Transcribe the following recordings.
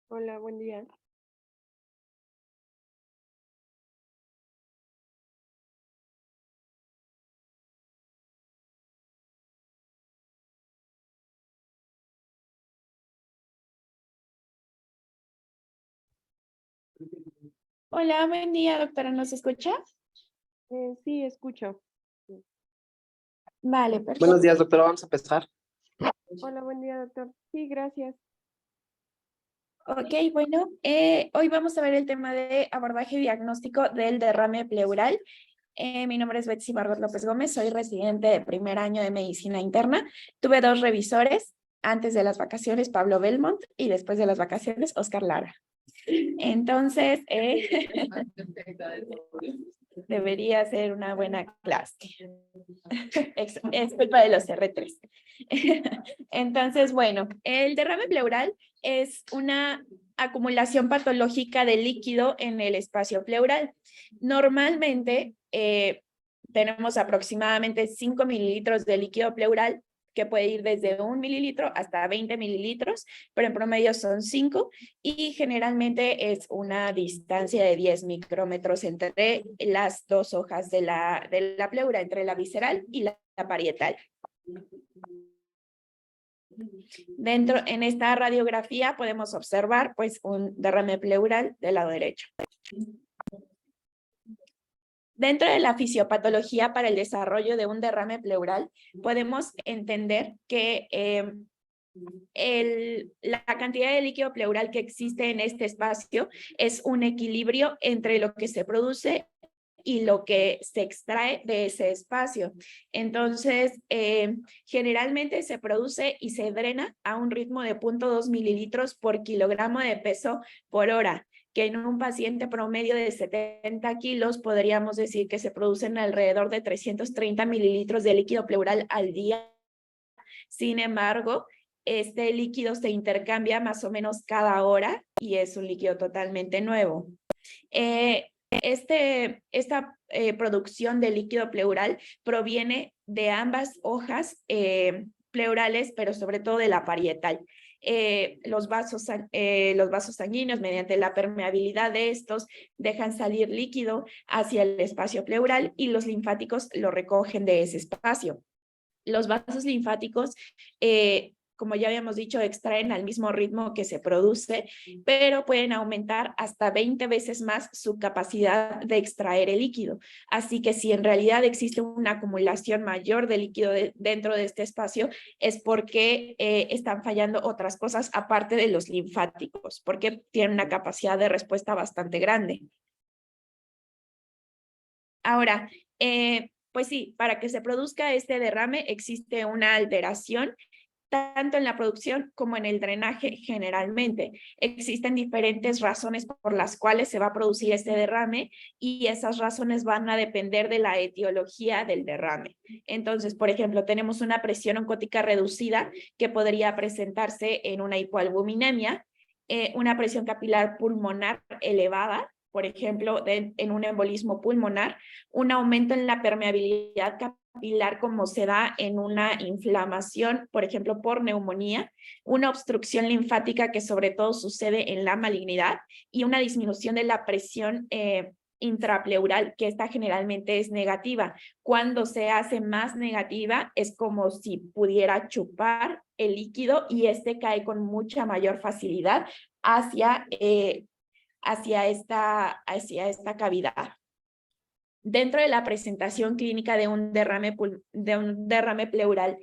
Hola, buen día. Hola, buen día, doctora. ¿Nos escucha? Sí, escucho. Sí. Vale, Buenos perfecto. días, doctora. Vamos a empezar. Hola, buen día, doctor. Sí, gracias. Ok, bueno, hoy vamos a ver el tema de abordaje diagnóstico del derrame pleural. Mi nombre es Betsy Margot López Gómez, soy residente de primer año de medicina interna. Tuve 2 revisores, antes de las vacaciones Pablo Belmont y después de las vacaciones Oscar Lara. Entonces, debería ser una buena clase. Es culpa de los R3. Entonces, bueno, el derrame pleural es una acumulación patológica de líquido en el espacio pleural. Normalmente tenemos aproximadamente 5 mililitros de líquido pleural, que puede ir desde 1 mililitro hasta 20 mililitros, pero en promedio son 5, y generalmente es una distancia de 10 micrómetros entre las 2 hojas de la pleura, entre la visceral y la parietal. En esta radiografía podemos observar pues un derrame pleural del lado derecho. Dentro de la fisiopatología para el desarrollo de un derrame pleural, podemos entender que la cantidad de líquido pleural que existe en este espacio es un equilibrio entre lo que se produce y lo que se extrae de ese espacio. Entonces, generalmente se produce y se drena a un ritmo de 0.2 mililitros por kilogramo de peso por hora, que en un paciente promedio de 70 kilos podríamos decir que se producen alrededor de 330 mililitros de líquido pleural al día. Sin embargo, este líquido se intercambia más o menos cada hora y es un líquido totalmente nuevo. Esta producción de líquido pleural proviene de ambas hojas pleurales, pero sobre todo de la parietal. Los vasos sanguíneos, mediante la permeabilidad de estos, dejan salir líquido hacia el espacio pleural y los linfáticos lo recogen de ese espacio. Los vasos linfáticos, como ya habíamos dicho, extraen al mismo ritmo que se produce, pero pueden aumentar hasta 20 veces más su capacidad de extraer el líquido. Así que si en realidad existe una acumulación mayor de líquido dentro de este espacio, es porque están fallando otras cosas aparte de los linfáticos, porque tienen una capacidad de respuesta bastante grande. Ahora, pues sí, para que se produzca este derrame existe una alteración tanto en la producción como en el drenaje generalmente. Existen diferentes razones por las cuales se va a producir este derrame y esas razones van a depender de la etiología del derrame. Entonces, por ejemplo, tenemos una presión oncótica reducida que podría presentarse en una hipoalbuminemia, una presión capilar pulmonar elevada, por ejemplo, en un embolismo pulmonar, un aumento en la permeabilidad capilar como se da en una inflamación, por ejemplo, por neumonía, una obstrucción linfática que sobre todo sucede en la malignidad y una disminución de la presión intrapleural, que esta generalmente es negativa. Cuando se hace más negativa, es como si pudiera chupar el líquido y este cae con mucha mayor facilidad hacia esta cavidad. Dentro de la presentación clínica de un derrame pleural,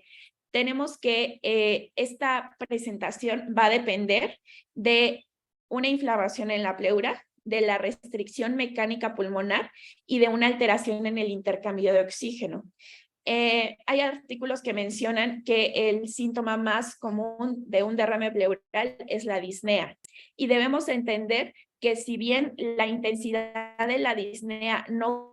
tenemos que esta presentación va a depender de una inflamación en la pleura, de la restricción mecánica pulmonar y de una alteración en el intercambio de oxígeno. Hay artículos que mencionan que el síntoma más común de un derrame pleural es la disnea y debemos entender que si bien la intensidad de la disnea no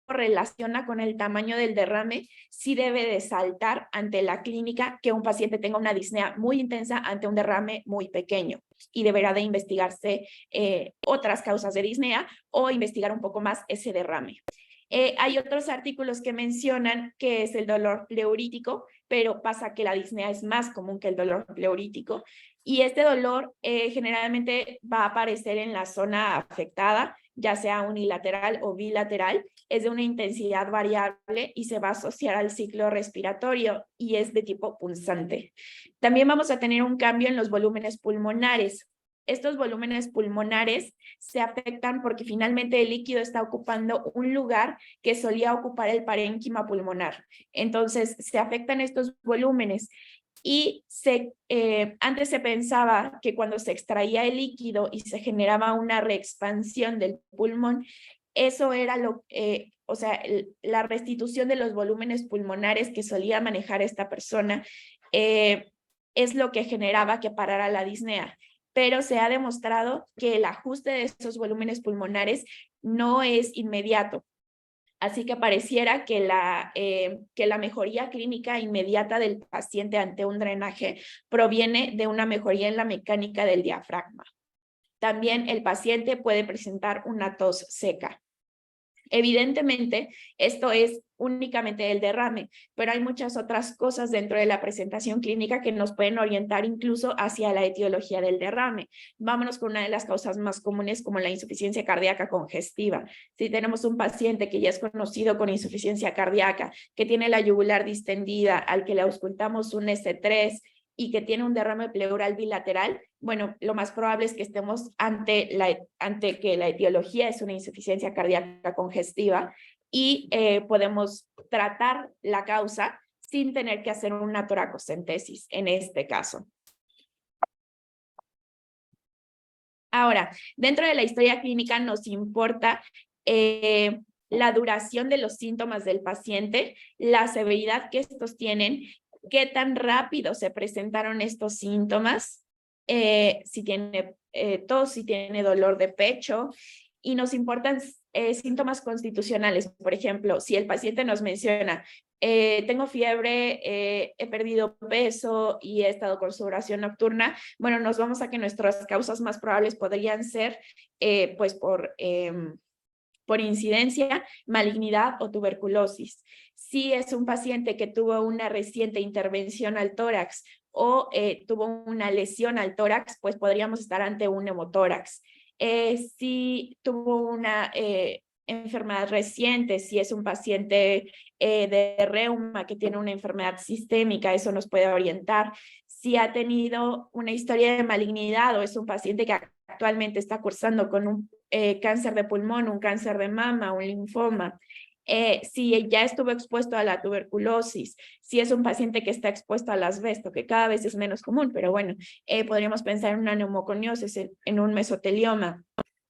relaciona con el tamaño del derrame, sí debe de saltar ante la clínica que un paciente tenga una disnea muy intensa ante un derrame muy pequeño y deberá de investigarse otras causas de disnea o investigar un poco más ese derrame. Hay otros artículos que mencionan que es el dolor pleurítico, pero pasa que la disnea es más común que el dolor pleurítico. Y este dolor generalmente va a aparecer en la zona afectada, ya sea unilateral o bilateral, es de una intensidad variable y se va a asociar al ciclo respiratorio y es de tipo pulsante. También vamos a tener un cambio en los volúmenes pulmonares. Estos volúmenes pulmonares se afectan porque finalmente el líquido está ocupando un lugar que solía ocupar el parénquima pulmonar. Entonces, se afectan estos volúmenes y antes se pensaba que cuando se extraía el líquido y se generaba una reexpansión del pulmón, eso era la restitución de los volúmenes pulmonares que solía manejar esta persona, es lo que generaba que parara la disnea. Pero se ha demostrado que el ajuste de esos volúmenes pulmonares no es inmediato. Así que pareciera que la mejoría clínica inmediata del paciente ante un drenaje proviene de una mejoría en la mecánica del diafragma. También el paciente puede presentar una tos seca. Evidentemente, esto es únicamente el derrame, pero hay muchas otras cosas dentro de la presentación clínica que nos pueden orientar incluso hacia la etiología del derrame. Vámonos con una de las causas más comunes como la insuficiencia cardíaca congestiva. Si tenemos un paciente que ya es conocido con insuficiencia cardíaca, que tiene la yugular distendida, al que le auscultamos un S3 y que tiene un derrame pleural bilateral, bueno, lo más probable es que estemos ante que la etiología es una insuficiencia cardíaca congestiva y podemos tratar la causa sin tener que hacer una toracocentesis en este caso. Ahora, dentro de la historia clínica nos importa la duración de los síntomas del paciente, la severidad que estos tienen, qué tan rápido se presentaron estos síntomas, si tiene tos, si tiene dolor de pecho, y nos importan síntomas constitucionales. Por ejemplo, si el paciente nos menciona, tengo fiebre, he perdido peso y he estado con sudoración nocturna, bueno, nos vamos a que nuestras causas más probables podrían ser pues por incidencia, malignidad o tuberculosis. Si es un paciente que tuvo una reciente intervención al tórax o tuvo una lesión al tórax, pues podríamos estar ante un neumotórax. Si tuvo una enfermedad reciente, si es un paciente de reuma que tiene una enfermedad sistémica, eso nos puede orientar. Si ha tenido una historia de malignidad o es un paciente que actualmente está cursando con un cáncer de pulmón, un cáncer de mama, un linfoma, si ya estuvo expuesto a la tuberculosis, si es un paciente que está expuesto al asbesto, que cada vez es menos común, pero bueno, podríamos pensar en una neumoconiosis, en un mesotelioma.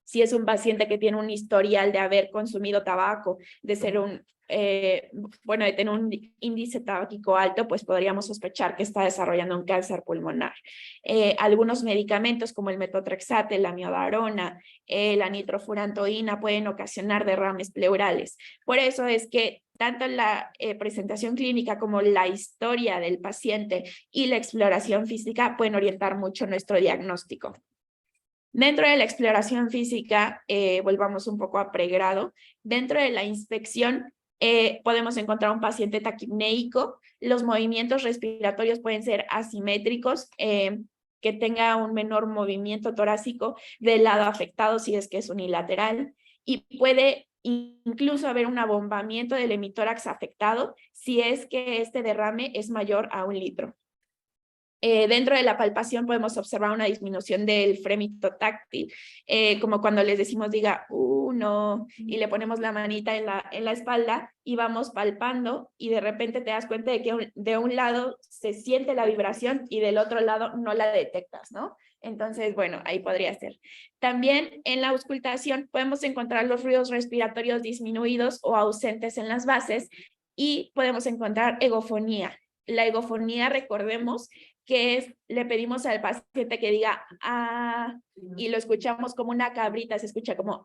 Si es un paciente que tiene un historial de haber consumido tabaco, de ser de tener un índice tabáquico alto, pues podríamos sospechar que está desarrollando un cáncer pulmonar. Algunos medicamentos como el metotrexate, la miodarona, la nitrofurantoína pueden ocasionar derrames pleurales. Por eso es que tanto la presentación clínica como la historia del paciente y la exploración física pueden orientar mucho nuestro diagnóstico. Dentro de la exploración física, volvamos un poco a pregrado, dentro de la inspección podemos encontrar un paciente taquipnéico, los movimientos respiratorios pueden ser asimétricos, que tenga un menor movimiento torácico del lado afectado si es que es unilateral, y puede incluso haber un abombamiento del hemitórax afectado si es que este derrame es mayor a 1 litro. Dentro de la palpación podemos observar una disminución del frémito táctil, como cuando les decimos diga 1 y le ponemos la manita en la espalda y vamos palpando y de repente te das cuenta de que de un lado se siente la vibración y del otro lado no la detectas, ¿no? Entonces, bueno, ahí podría ser. También en la auscultación podemos encontrar los ruidos respiratorios disminuidos o ausentes en las bases y podemos encontrar egofonía. La egofonía, recordemos, que le pedimos al paciente que diga ah, y lo escuchamos como una cabrita, se escucha como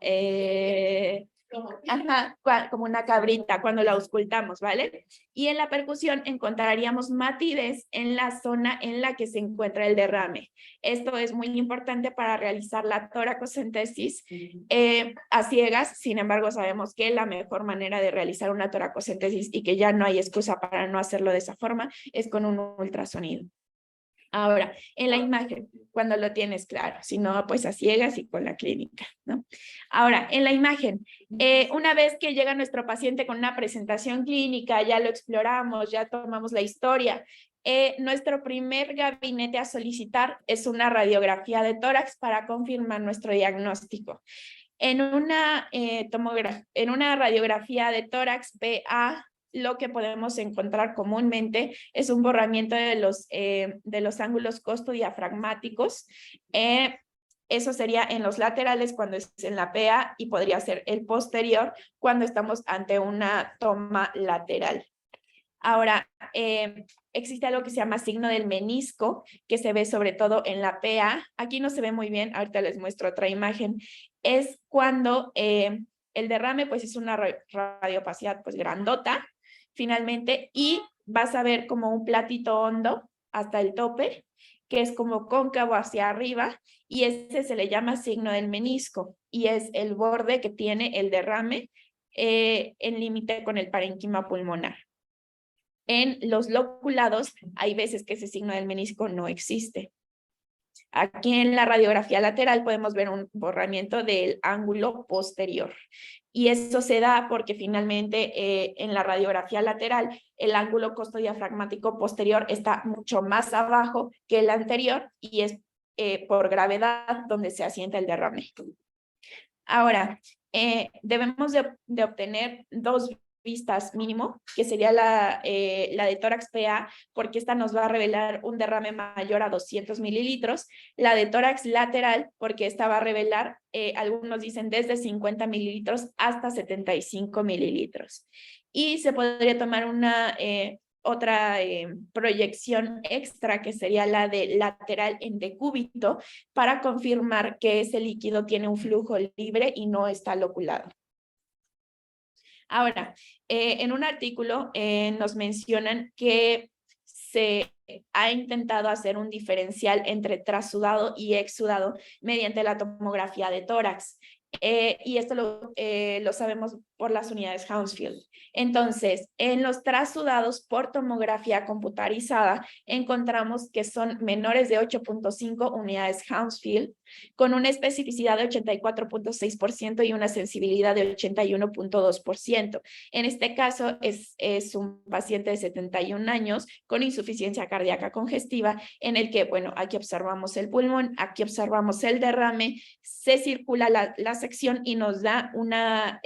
como una cabrita cuando la auscultamos, ¿vale? Y en la percusión encontraríamos matidez en la zona en la que se encuentra el derrame. Esto es muy importante para realizar la toracocentesis a ciegas. Sin embargo, sabemos que la mejor manera de realizar una toracocentesis y que ya no hay excusa para no hacerlo de esa forma es con un ultrasonido. Ahora, en la imagen, cuando lo tienes claro, si no, pues a ciegas y con la clínica, ¿no? Ahora, en la imagen, una vez que llega nuestro paciente con una presentación clínica, ya lo exploramos, ya tomamos la historia, nuestro primer gabinete a solicitar es una radiografía de tórax para confirmar nuestro diagnóstico. En una radiografía de tórax PA, lo que podemos encontrar comúnmente es un borramiento de los ángulos costodiafragmáticos. Eso sería en los laterales cuando es en la PA y podría ser el posterior cuando estamos ante una toma lateral. Ahora, existe algo que se llama signo del menisco, que se ve sobre todo en la PA. Aquí no se ve muy bien, ahorita les muestro otra imagen. Es cuando el derrame pues es una radiopacidad pues grandota, finalmente, y vas a ver como un platito hondo hasta el tope, que es como cóncavo hacia arriba, y ese se le llama signo del menisco, y es el borde que tiene el derrame en límite con el parénquima pulmonar. En los loculados hay veces que ese signo del menisco no existe. Aquí en la radiografía lateral podemos ver un borramiento del ángulo posterior. Y eso se da porque finalmente en la radiografía lateral el ángulo costodiafragmático posterior está mucho más abajo que el anterior y es por gravedad donde se asienta el derrame. Ahora, debemos de obtener 2 vistas mínimo, que sería la de tórax PA, porque esta nos va a revelar un derrame mayor a 200 mililitros. La de tórax lateral, porque esta va a revelar, algunos dicen desde 50 mililitros hasta 75 mililitros. Y se podría tomar una otra proyección extra, que sería la de lateral en decúbito, para confirmar que ese líquido tiene un flujo libre y no está loculado. Ahora, en un artículo nos mencionan que se ha intentado hacer un diferencial entre trasudado y exsudado mediante la tomografía de tórax. Y esto lo sabemos por las unidades Hounsfield. Entonces, en los trasudados por tomografía computarizada, encontramos que son menores de 8.5 unidades Hounsfield, con una especificidad de 84.6% y una sensibilidad de 81.2%. En este caso, es un paciente de 71 años con insuficiencia cardíaca congestiva, en el que, bueno, aquí observamos el pulmón, aquí observamos el derrame, se circula la sección y nos da una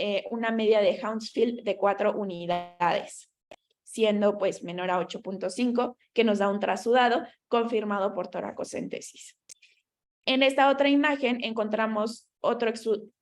media de Hounsfield de 4 unidades, siendo pues menor a 8.5, que nos da un trasudado confirmado por toracocentesis. En esta otra imagen encontramos otro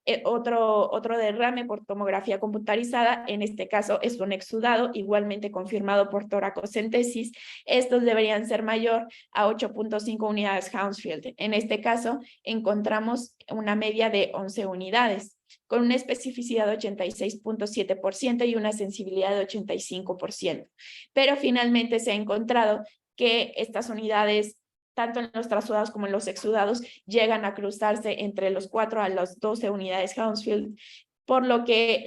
derrame por tomografía computarizada. En este caso es un exudado, igualmente confirmado por toracocentesis. Estos deberían ser mayor a 8.5 unidades Hounsfield. En este caso encontramos una media de 11 unidades, con una especificidad de 86.7% y una sensibilidad de 85%. Pero finalmente se ha encontrado que estas unidades, tanto en los trasudados como en los exudados, llegan a cruzarse entre los 4 a las 12 unidades Hounsfield, por lo que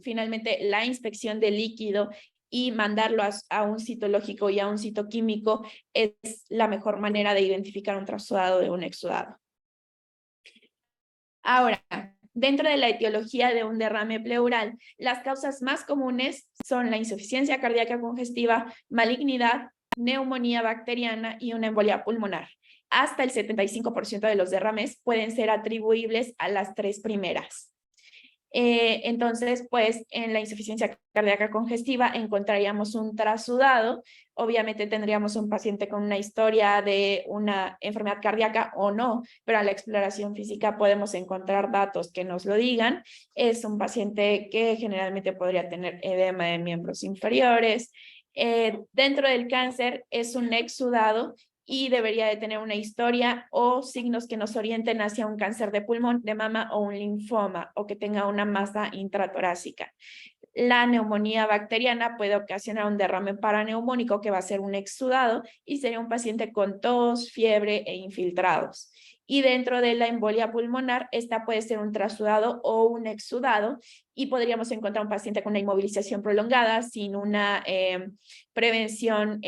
finalmente la inspección del líquido y mandarlo a un citológico y a un citoquímico es la mejor manera de identificar un trasudado de un exudado. Ahora, dentro de la etiología de un derrame pleural, las causas más comunes son la insuficiencia cardíaca congestiva, malignidad, neumonía bacteriana y una embolia pulmonar. Hasta el 75% de los derrames pueden ser atribuibles a las 3 primeras. Entonces, pues en la insuficiencia cardíaca congestiva encontraríamos un trasudado. Obviamente tendríamos un paciente con una historia de una enfermedad cardíaca o no, pero a la exploración física podemos encontrar datos que nos lo digan. Es un paciente que generalmente podría tener edema de miembros inferiores. Dentro del cáncer es un exudado y debería de tener una historia o signos que nos orienten hacia un cáncer de pulmón, de mama o un linfoma, o que tenga una masa intratorácica. La neumonía bacteriana puede ocasionar un derrame paraneumónico, que va a ser un exudado y sería un paciente con tos, fiebre e infiltrados. Y dentro de la embolia pulmonar, esta puede ser un trasudado o un exudado, y podríamos encontrar un paciente con una inmovilización prolongada, sin una prevención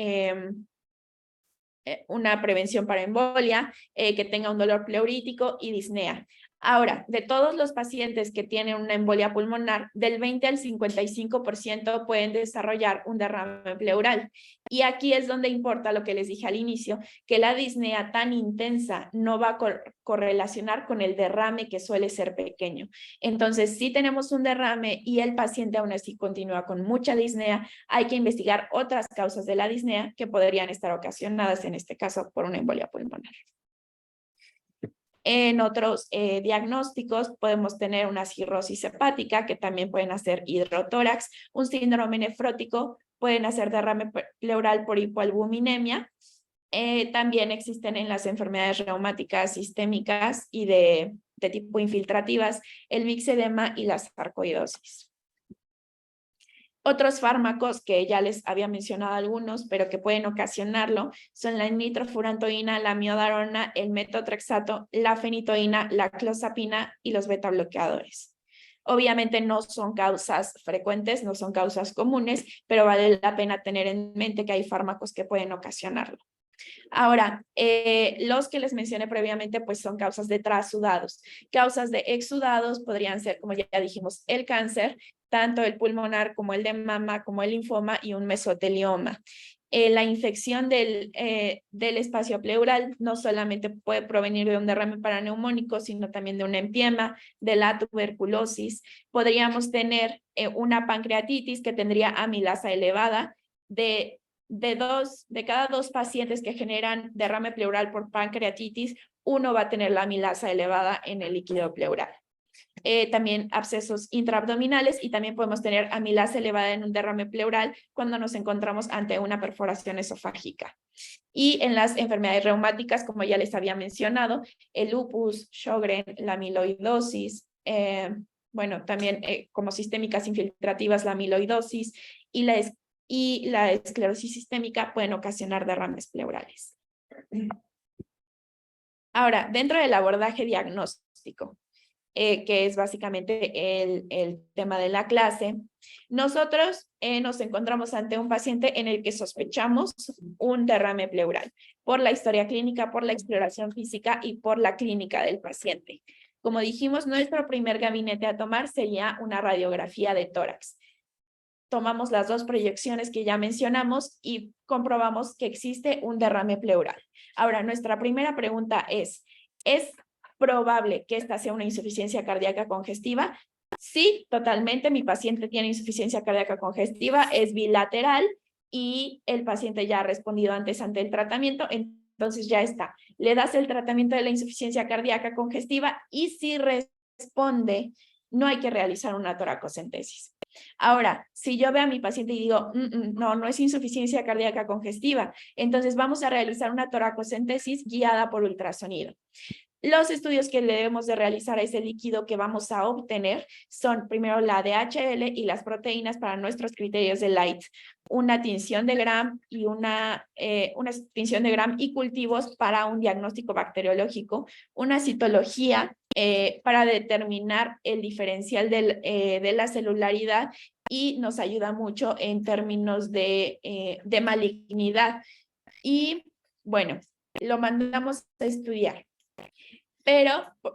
para embolia, que tenga un dolor pleurítico y disnea. Ahora, de todos los pacientes que tienen una embolia pulmonar, del 20 al 55% pueden desarrollar un derrame pleural. Y aquí es donde importa lo que les dije al inicio, que la disnea tan intensa no va a correlacionar con el derrame, que suele ser pequeño. Entonces, si tenemos un derrame y el paciente aún así continúa con mucha disnea, hay que investigar otras causas de la disnea que podrían estar ocasionadas, en este caso, por una embolia pulmonar. En otros diagnósticos podemos tener una cirrosis hepática, que también pueden hacer hidrotórax, un síndrome nefrótico, pueden hacer derrame pleural por hipoalbuminemia. También existen en las enfermedades reumáticas sistémicas y de tipo infiltrativas el mixedema y la sarcoidosis. Otros fármacos que ya les había mencionado algunos, pero que pueden ocasionarlo, son la nitrofurantoína, la miodarona, el metotrexato, la fenitoína, la clozapina y los betabloqueadores. Obviamente no son causas frecuentes, no son causas comunes, pero vale la pena tener en mente que hay fármacos que pueden ocasionarlo. Ahora, los que les mencioné previamente, pues son causas de trasudados. Causas de exudados podrían ser, como ya dijimos, el cáncer, tanto el pulmonar como el de mama, como el linfoma y un mesotelioma. La infección del espacio pleural no solamente puede provenir de un derrame paraneumónico, sino también de un empiema, de la tuberculosis. Podríamos tener una pancreatitis que tendría amilasa elevada. De cada dos pacientes que generan derrame pleural por pancreatitis, uno va a tener la amilasa elevada en el líquido pleural. También abscesos intraabdominales, y también podemos tener amilasa elevada en un derrame pleural cuando nos encontramos ante una perforación esofágica. Y en las enfermedades reumáticas, como ya les había mencionado, el lupus, Sjögren, la amiloidosis, bueno, también como sistémicas infiltrativas, la amiloidosis y la esclerosis sistémica pueden ocasionar derrames pleurales. Ahora, dentro del abordaje diagnóstico, que es básicamente el tema de la clase, nosotros nos encontramos ante un paciente en el que sospechamos un derrame pleural por la historia clínica, por la exploración física y por la clínica del paciente. Como dijimos, nuestro primer gabinete a tomar sería una radiografía de tórax. Tomamos las dos proyecciones que ya mencionamos y comprobamos que existe un derrame pleural. Ahora, nuestra primera pregunta ¿es probable que esta sea una insuficiencia cardíaca congestiva? Sí, totalmente. Mi paciente tiene insuficiencia cardíaca congestiva, es bilateral y el paciente ya ha respondido antes ante el tratamiento, entonces ya está. Le das el tratamiento de la insuficiencia cardíaca congestiva y si responde, no hay que realizar una toracocentesis. Ahora, si yo veo a mi paciente y digo, no es insuficiencia cardíaca congestiva, entonces vamos a realizar una toracocentesis guiada por ultrasonido. Los estudios que debemos de realizar a ese líquido que vamos a obtener son primero la DHL y las proteínas para nuestros criterios de Light, una tinción de Gram y una tinción de Gram y cultivos para un diagnóstico bacteriológico, una citología para determinar el diferencial de la celularidad y nos ayuda mucho en términos de malignidad. Y bueno, lo mandamos a estudiar. Pero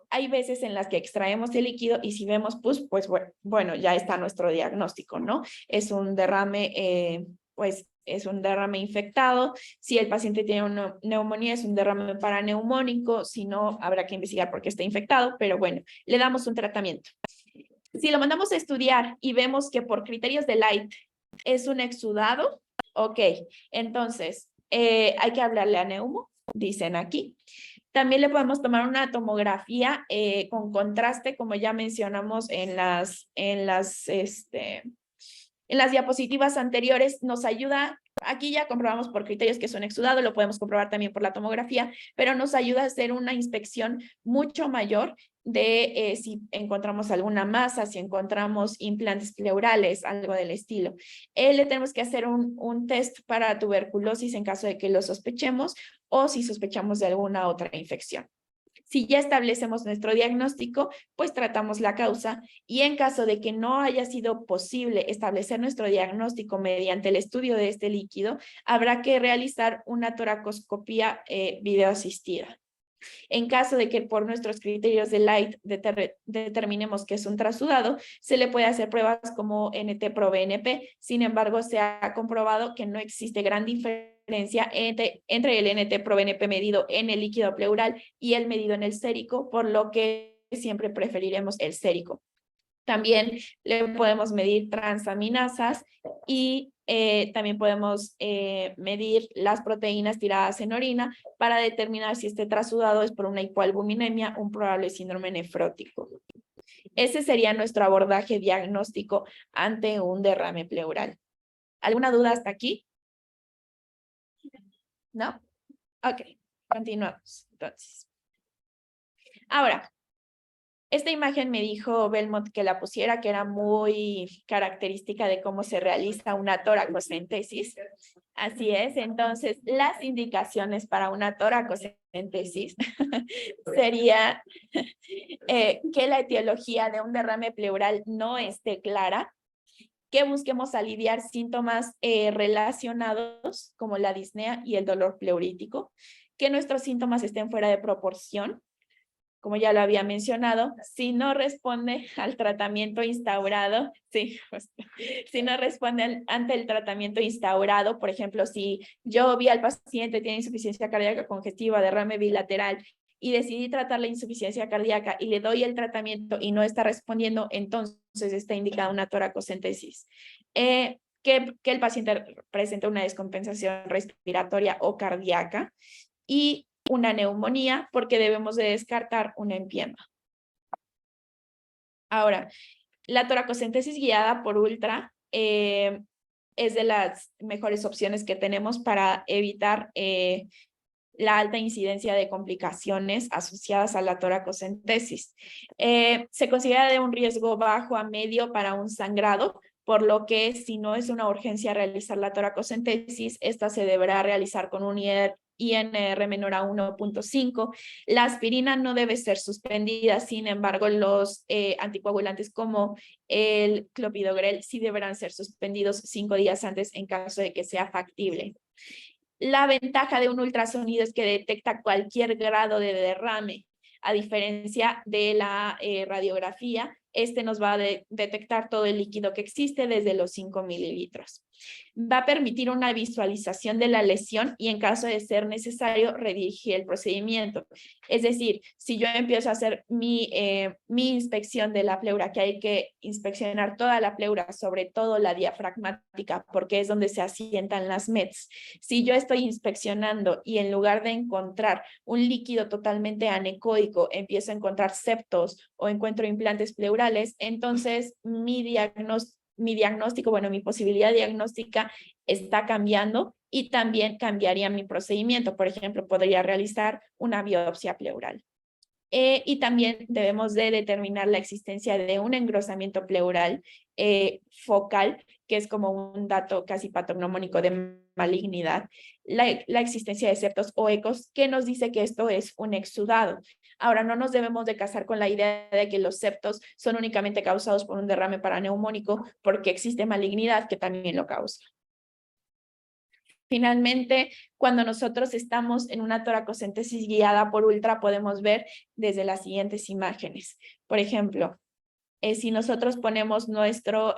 hay veces en las que extraemos el líquido y si vemos pus, pues bueno, ya está nuestro diagnóstico, ¿no? Es un derrame, pues es un derrame infectado. Si el paciente tiene una neumonía, es un derrame paraneumónico. Si no, habrá que investigar por qué está infectado, pero bueno, le damos un tratamiento. Si lo mandamos a estudiar y vemos que por criterios de Light es un exudado, ok, entonces hay que hablarle a neumo, dicen aquí. También le podemos tomar una tomografía con contraste, como ya mencionamos en las diapositivas anteriores. Nos ayuda, aquí ya comprobamos por criterios que es un exudado, lo podemos comprobar también por la tomografía, pero nos ayuda a hacer una inspección mucho mayor de si encontramos alguna masa, si encontramos implantes pleurales, algo del estilo. Le tenemos que hacer un test para tuberculosis en caso de que lo sospechemos o si sospechamos de alguna otra infección. Si ya establecemos nuestro diagnóstico, pues tratamos la causa y en caso de que no haya sido posible establecer nuestro diagnóstico mediante el estudio de este líquido, habrá que realizar una toracoscopía videoasistida. En caso de que por nuestros criterios de Light determinemos que es un trasudado, se le puede hacer pruebas como NT-proBNP. Sin embargo, se ha comprobado que no existe gran diferencia entre el NT-proBNP medido en el líquido pleural y el medido en el sérico, por lo que siempre preferiremos el sérico. También le podemos medir transaminasas y también podemos medir las proteínas tiradas en orina para determinar si este trasudado es por una hipoalbuminemia, un probable síndrome nefrótico. Ese sería nuestro abordaje diagnóstico ante un derrame pleural. ¿Alguna duda hasta aquí? ¿No? Ok, continuamos entonces. Ahora, esta imagen me dijo Belmont que la pusiera, que era muy característica de cómo se realiza una toracocentesis. Así es, entonces las indicaciones para una toracocentesis sería que la etiología de un derrame pleural no esté clara, que busquemos aliviar síntomas relacionados como la disnea y el dolor pleurítico, que nuestros síntomas estén fuera de proporción, como ya lo había mencionado, si no responde al tratamiento instaurado, sí, pues, si no responde ante el tratamiento instaurado, por ejemplo, si yo vi al paciente tiene insuficiencia cardíaca congestiva, derrame bilateral, y decidí tratar la insuficiencia cardíaca y le doy el tratamiento y no está respondiendo, entonces está indicada una toracocentesis. Que el paciente presenta una descompensación respiratoria o cardíaca y una neumonía porque debemos de descartar un empiema. Ahora, la toracocentesis guiada por ultra es de las mejores opciones que tenemos para evitar la alta incidencia de complicaciones asociadas a la toracocentesis. Se considera de un riesgo bajo a medio para un sangrado, por lo que si no es una urgencia realizar la toracocentesis, esta se deberá realizar con un INR menor a 1.5. La aspirina no debe ser suspendida, sin embargo, los anticoagulantes como el clopidogrel sí deberán ser suspendidos 5 días antes en caso de que sea factible. La ventaja de un ultrasonido es que detecta cualquier grado de derrame, a diferencia de la radiografía. Este nos va a detectar todo el líquido que existe desde los 5 mililitros. Va a permitir una visualización de la lesión y en caso de ser necesario redirigir el procedimiento. Es decir, si yo empiezo a hacer mi inspección de la pleura, que hay que inspeccionar toda la pleura, sobre todo la diafragmática, porque es donde se asientan las METs. Si yo estoy inspeccionando y en lugar de encontrar un líquido totalmente anecoico, empiezo a encontrar septos o encuentro implantes pleurales, entonces mi diagnóstico, bueno, mi posibilidad diagnóstica está cambiando y también cambiaría mi procedimiento. Por ejemplo, podría realizar una biopsia pleural. Y también debemos de determinar la existencia de un engrosamiento pleural focal, que es como un dato casi patognomónico de malignidad, la existencia de septos o ecos, que nos dice que esto es un exudado. Ahora, no nos debemos de casar con la idea de que los septos son únicamente causados por un derrame paraneumónico, porque existe malignidad que también lo causa. Finalmente, cuando nosotros estamos en una toracocentesis guiada por ultra, podemos ver desde las siguientes imágenes. Por ejemplo, si nosotros ponemos nuestro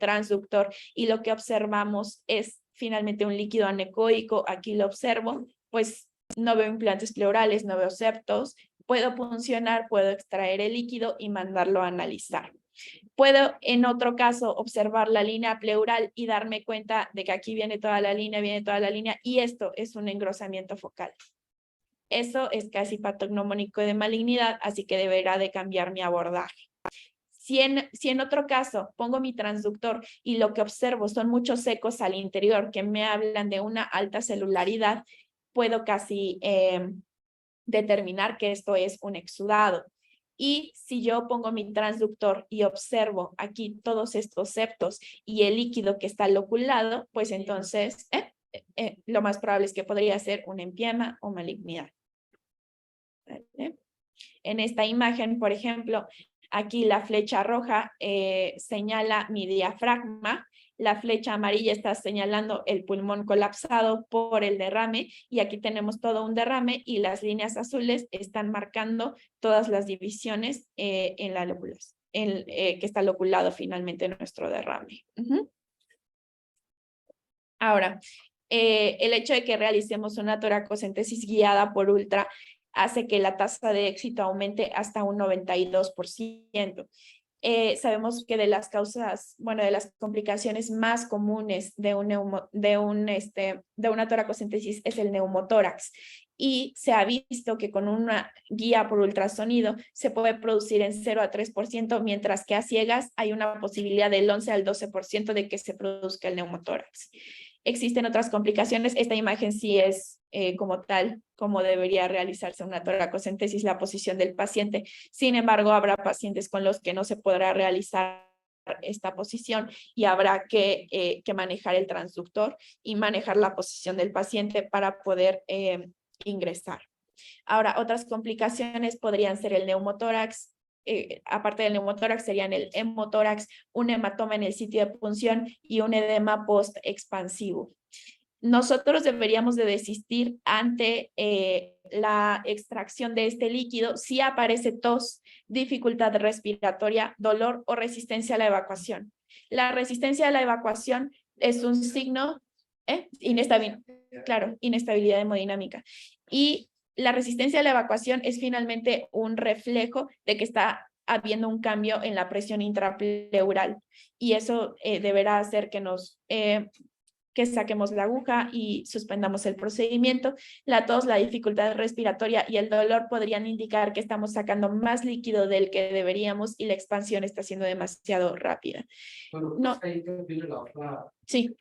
transductor y lo que observamos es finalmente un líquido anecoico, aquí lo observo, pues no veo implantes pleurales, no veo septos, puedo puncionar, puedo extraer el líquido y mandarlo a analizar. Puedo, en otro caso, observar la línea pleural y darme cuenta de que aquí viene toda la línea, y esto es un engrosamiento focal. Eso es casi patognomónico de malignidad, así que deberá de cambiar mi abordaje. Si en otro caso pongo mi transductor y lo que observo son muchos ecos al interior que me hablan de una alta celularidad, puedo casi determinar que esto es un exudado. Y si yo pongo mi transductor y observo aquí todos estos septos y el líquido que está loculado, pues entonces lo más probable es que podría ser un empiema o malignidad. ¿Vale? En esta imagen, por ejemplo, aquí la flecha roja señala mi diafragma, la flecha amarilla está señalando el pulmón colapsado por el derrame y aquí tenemos todo un derrame y las líneas azules están marcando todas las divisiones en la loculación, que está loculado finalmente nuestro derrame. Ahora, el hecho de que realicemos una toracocentesis guiada por ultra hace que la tasa de éxito aumente hasta un 92%. Sabemos que de las causas, bueno, de las complicaciones más comunes de una toracocentesis es el neumotórax. Y se ha visto que con una guía por ultrasonido se puede producir en 0 a 3%, mientras que a ciegas hay una posibilidad del 11 al 12% de que se produzca el neumotórax. Existen otras complicaciones. Esta imagen sí es como tal, como debería realizarse una toracocentesis, la posición del paciente. Sin embargo, habrá pacientes con los que no se podrá realizar esta posición y habrá que manejar el transductor y manejar la posición del paciente para poder ingresar. Ahora, otras complicaciones podrían ser el neumotórax. Aparte del neumotórax serían el hemotórax, un hematoma en el sitio de punción y un edema post-expansivo. Nosotros deberíamos de desistir ante la extracción de este líquido si aparece tos, dificultad respiratoria, dolor o resistencia a la evacuación. La resistencia a la evacuación es un signo, inestabilidad hemodinámica. Y la resistencia a la evacuación es finalmente un reflejo de que está habiendo un cambio en la presión intrapleural y eso deberá hacer que saquemos la aguja y suspendamos el procedimiento. La tos, la dificultad respiratoria y el dolor podrían indicar que estamos sacando más líquido del que deberíamos y la expansión está siendo demasiado rápida. Bueno, No. ahí viene la otra. Sí.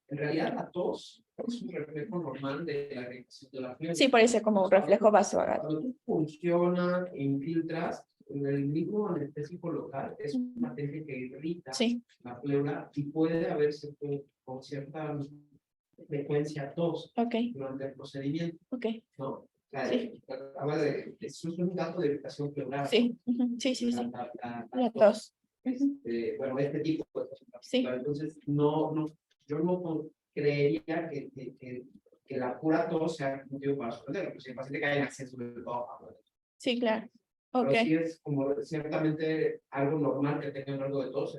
En realidad la tos es un reflejo normal de la irritación de la piel. Sí, parece como un reflejo vasovagal. Cuando tú funciona e infiltras, en el mismo anestésico local es una agente que irrita la pleura y puede haberse con cierta frecuencia tos durante el procedimiento. ¿No? O sea, eso es un dato de irritación pleural. Sí, la tos. Bueno, este tipo de cosas. Entonces, yo no creería que la pura tos sea un motivo para suspenderlo, porque si el paciente cae en acceso de tos. Sí, claro. Pero sí es como ciertamente algo normal que tengan algo de tos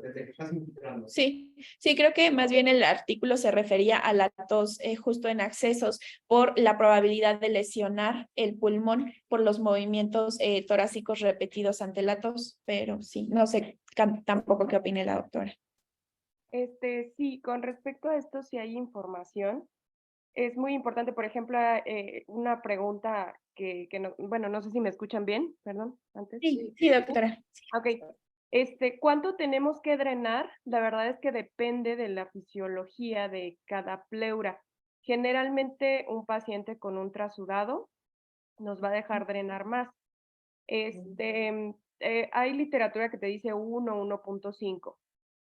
desde que estás infiltrando. Sí, creo que más bien el artículo se refería a la tos justo en accesos por la probabilidad de lesionar el pulmón por los movimientos torácicos repetidos ante la tos, pero sí, no sé tampoco qué opine la doctora. Sí, con respecto a esto, si hay información, es muy importante, por ejemplo, una pregunta que no, bueno, no sé si me escuchan bien, perdón, antes. Sí, doctora. Ok. ¿Cuánto tenemos que drenar? La verdad es que depende de la fisiología de cada pleura. Generalmente un paciente con un trasudado nos va a dejar drenar más. Hay literatura que te dice 1.5.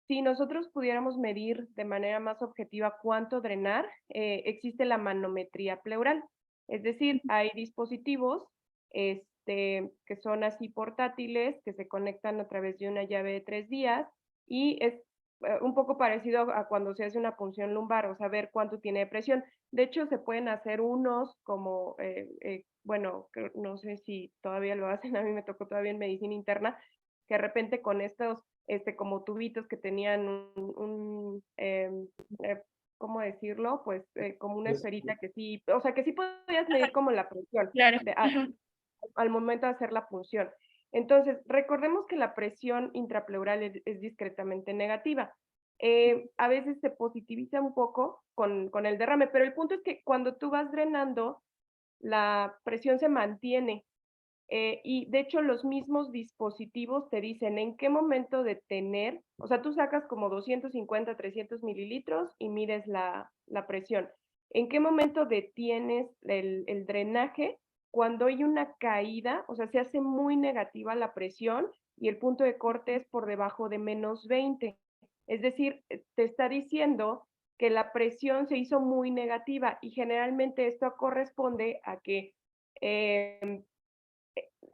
Si nosotros pudiéramos medir de manera más objetiva cuánto drenar, existe la manometría pleural. Es decir, hay dispositivos que son así portátiles, que se conectan a través de una llave de 3 vías y es un poco parecido a cuando se hace una punción lumbar, o sea, ver cuánto tiene de presión. De hecho, se pueden hacer unos como, bueno, no sé si todavía lo hacen, a mí me tocó todavía en medicina interna, que de repente con estos como tubitos que tenían ¿cómo decirlo? Pues como una esferita que sí, o sea, que sí podías medir como la presión Claro. al momento de hacer la punción. Entonces, recordemos que la presión intrapleural es discretamente negativa. A veces se positiviza un poco con el derrame, pero el punto es que cuando tú vas drenando, la presión se mantiene. Y de hecho los mismos dispositivos te dicen en qué momento detener, o sea, tú sacas como 250, 300 mililitros y mides la presión. ¿En qué momento detienes el drenaje? Cuando hay una caída, o sea, se hace muy negativa la presión y el punto de corte es por debajo de -20. Es decir, te está diciendo que la presión se hizo muy negativa y generalmente esto corresponde a que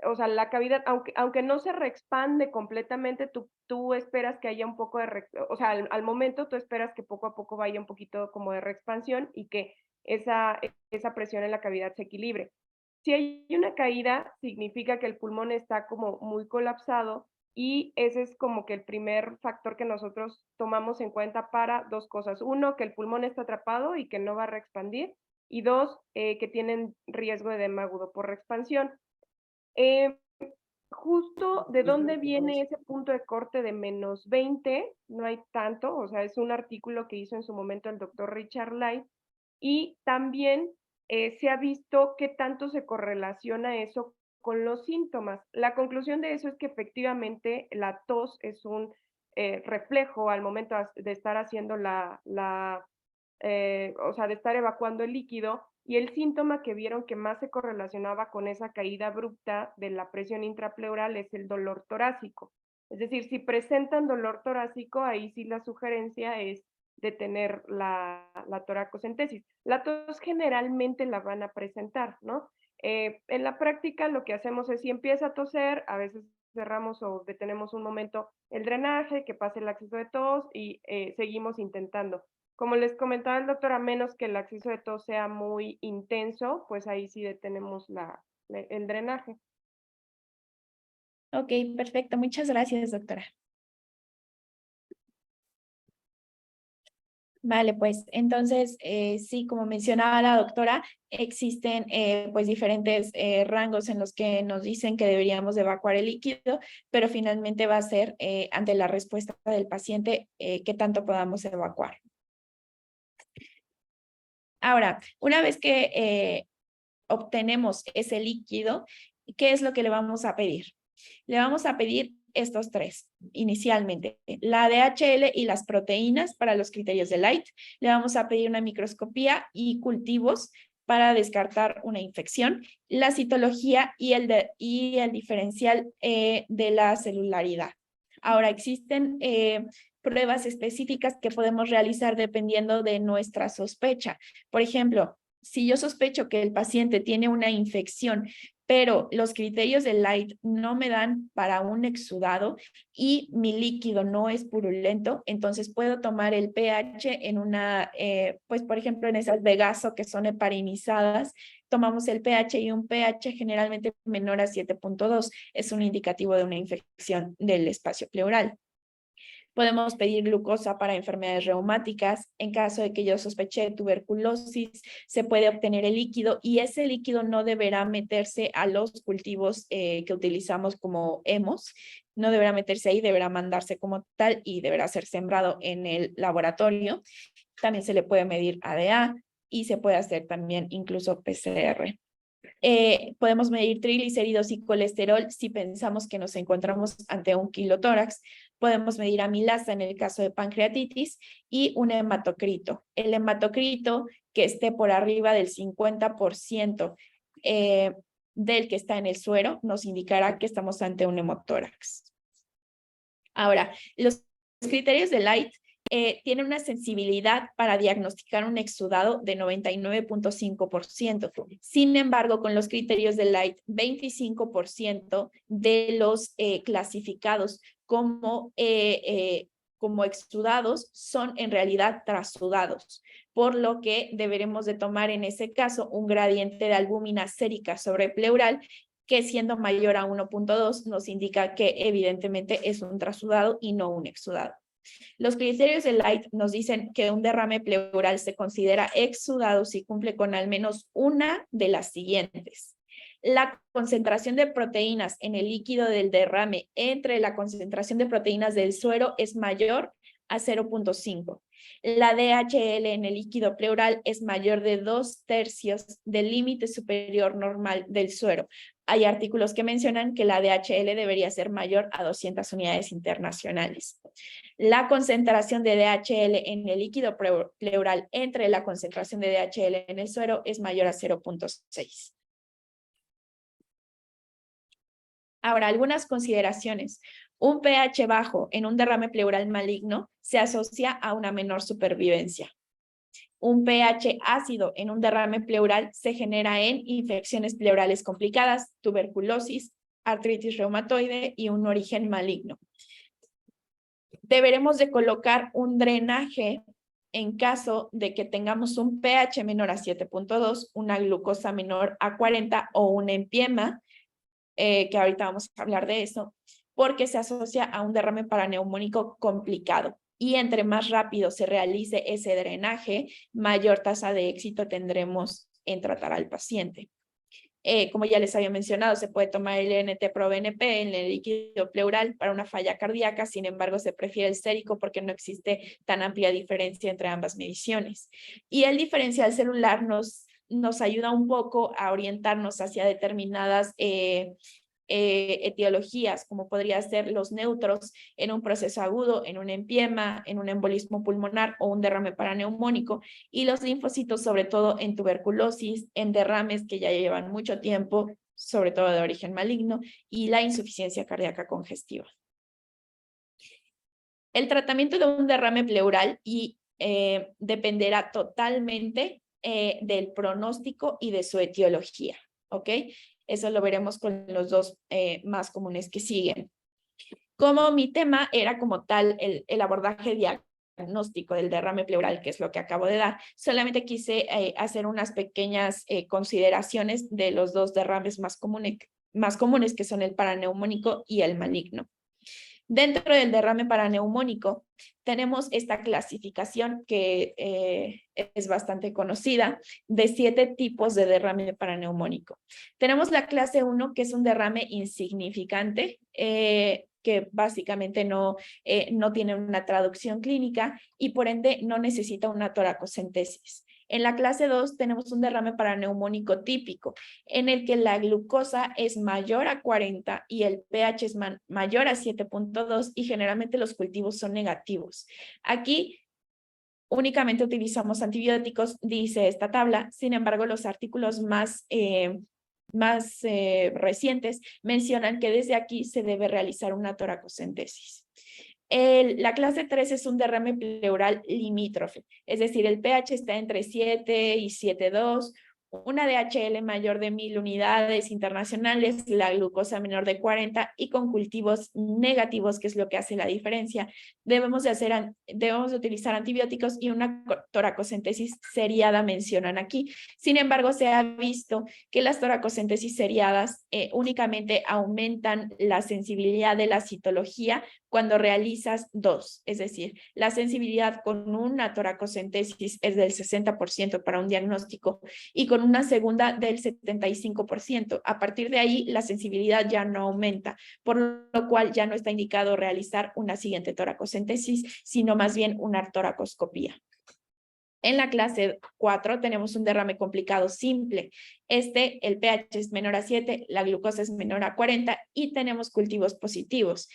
o sea, la cavidad, aunque no se reexpande completamente, tú esperas que haya un poco de, o sea, al momento tú esperas que poco a poco vaya un poquito como de reexpansión y que esa presión en la cavidad se equilibre. Si hay una caída, significa que el pulmón está como muy colapsado y ese es como que el primer factor que nosotros tomamos en cuenta para dos cosas. Uno, que el pulmón está atrapado y que no va a reexpandir. Y dos, que tienen riesgo de edema agudo por reexpansión. Justo de dónde viene ese punto de corte de -20, no hay tanto, o sea, es un artículo que hizo en su momento el doctor Richard Light, y también se ha visto qué tanto se correlaciona eso con los síntomas. La conclusión de eso es que efectivamente la tos es un reflejo al momento de estar haciendo o sea, de estar evacuando el líquido, y el síntoma que vieron que más se correlacionaba con esa caída abrupta de la presión intrapleural es el dolor torácico. Es decir, si presentan dolor torácico, ahí sí la sugerencia es de tener la toracocentesis. La tos generalmente la van a presentar, ¿no? En la práctica lo que hacemos es, si empieza a toser, a veces cerramos o detenemos un momento el drenaje, que pase el acceso de tos y seguimos intentando. Como les comentaba el doctor, a menos que el acceso de tos sea muy intenso, pues ahí sí detenemos el drenaje. Ok, perfecto. Muchas gracias, doctora. Vale, pues entonces, sí, como mencionaba la doctora, existen pues diferentes rangos en los que nos dicen que deberíamos evacuar el líquido, pero finalmente va a ser ante la respuesta del paciente qué tanto podamos evacuar. Ahora, una vez que obtenemos ese líquido, ¿qué es lo que le vamos a pedir? Le vamos a pedir estos tres inicialmente, la DHL y las proteínas para los criterios de Light. Le vamos a pedir una microscopía y cultivos para descartar una infección, la citología y el diferencial de la celularidad. Ahora, existen pruebas específicas que podemos realizar dependiendo de nuestra sospecha. Por ejemplo, si yo sospecho que el paciente tiene una infección, pero los criterios de Light no me dan para un exudado y mi líquido no es purulento, entonces puedo tomar el pH en una, pues por ejemplo en esas Vegaso que son heparinizadas, tomamos el pH y un pH generalmente menor a 7.2 es un indicativo de una infección del espacio pleural. Podemos pedir glucosa para enfermedades reumáticas. En caso de que yo sospeche de tuberculosis, se puede obtener el líquido y ese líquido no deberá meterse a los cultivos que utilizamos como hemos. No deberá meterse ahí, deberá mandarse como tal y deberá ser sembrado en el laboratorio. También se le puede medir ADA y se puede hacer también incluso PCR. Podemos medir triglicéridos y colesterol si pensamos que nos encontramos ante un quilotórax. Podemos medir amilasa en el caso de pancreatitis y un hematocrito. El hematocrito que esté por arriba del 50% del que está en el suero nos indicará que estamos ante un hemotórax. Ahora, los criterios de Light tiene una sensibilidad para diagnosticar un exudado de 99.5%. Sin embargo, con los criterios de Light, 25% de los clasificados como exudados son en realidad trasudados, por lo que deberemos de tomar en ese caso un gradiente de albúmina sérica sobre pleural que siendo mayor a 1.2 nos indica que evidentemente es un trasudado y no un exudado. Los criterios de Light nos dicen que un derrame pleural se considera exudado si cumple con al menos una de las siguientes. La concentración de proteínas en el líquido del derrame entre la concentración de proteínas del suero es mayor a 0.5. La DHL en el líquido pleural es mayor de 2/3 del límite superior normal del suero. Hay artículos que mencionan que la DHL debería ser mayor a 200 unidades internacionales. La concentración de DHL en el líquido pleural entre la concentración de DHL en el suero es mayor a 0.6. Ahora, algunas consideraciones. Un pH bajo en un derrame pleural maligno se asocia a una menor supervivencia. Un pH ácido en un derrame pleural se genera en infecciones pleurales complicadas, tuberculosis, artritis reumatoide y un origen maligno. Deberemos de colocar un drenaje en caso de que tengamos un pH menor a 7.2, una glucosa menor a 40 o un empiema, que ahorita vamos a hablar de eso, porque se asocia a un derrame paraneumónico complicado. Y entre más rápido se realice ese drenaje, mayor tasa de éxito tendremos en tratar al paciente. Como ya les había mencionado, se puede tomar el NT-proBNP en el líquido pleural para una falla cardíaca, sin embargo se prefiere el sérico porque no existe tan amplia diferencia entre ambas mediciones. Y el diferencial celular nos ayuda un poco a orientarnos hacia determinadas etiologías, como podría ser los neutros en un proceso agudo, en un empiema, en un embolismo pulmonar o un derrame paraneumónico, y los linfocitos sobre todo en tuberculosis, en derrames que ya llevan mucho tiempo, sobre todo de origen maligno, y la insuficiencia cardíaca congestiva. El tratamiento de un derrame pleural dependerá totalmente del pronóstico y de su etiología, ¿ok? Eso lo veremos con los dos más comunes que siguen. Como mi tema era como tal el abordaje diagnóstico del derrame pleural, que es lo que acabo de dar, solamente quise hacer unas pequeñas consideraciones de los dos derrames más comunes, que son el paraneumónico y el maligno. Dentro del derrame paraneumónico tenemos esta clasificación que es bastante conocida de 7 tipos de derrame paraneumónico. Tenemos la clase 1, que es un derrame insignificante, que básicamente no tiene una traducción clínica y por ende no necesita una toracocentesis. En la clase 2 tenemos un derrame paraneumónico típico, en el que la glucosa es mayor a 40 y el pH es mayor a 7.2 y generalmente los cultivos son negativos. Aquí únicamente utilizamos antibióticos, dice esta tabla, sin embargo los artículos más recientes mencionan que desde aquí se debe realizar una toracocentesis. La clase 3 es un derrame pleural limítrofe, es decir, el pH está entre 7 y 7.2, una DHL mayor de 1000 unidades internacionales, la glucosa menor de 40 y con cultivos negativos, que es lo que hace la diferencia. Debemos de utilizar antibióticos y una toracocentesis seriada mencionan aquí. Sin embargo, se ha visto que las toracocentesis seriadas únicamente aumentan la sensibilidad de la citología cuando realizas 2, es decir, la sensibilidad con una toracocentesis es del 60% para un diagnóstico y con una segunda del 75%. A partir de ahí, la sensibilidad ya no aumenta, por lo cual ya no está indicado realizar una siguiente toracocentesis, sino más bien una toracoscopía. En la clase 4 tenemos un derrame complicado simple. El pH es menor a 7, la glucosa es menor a 40 y tenemos cultivos positivos,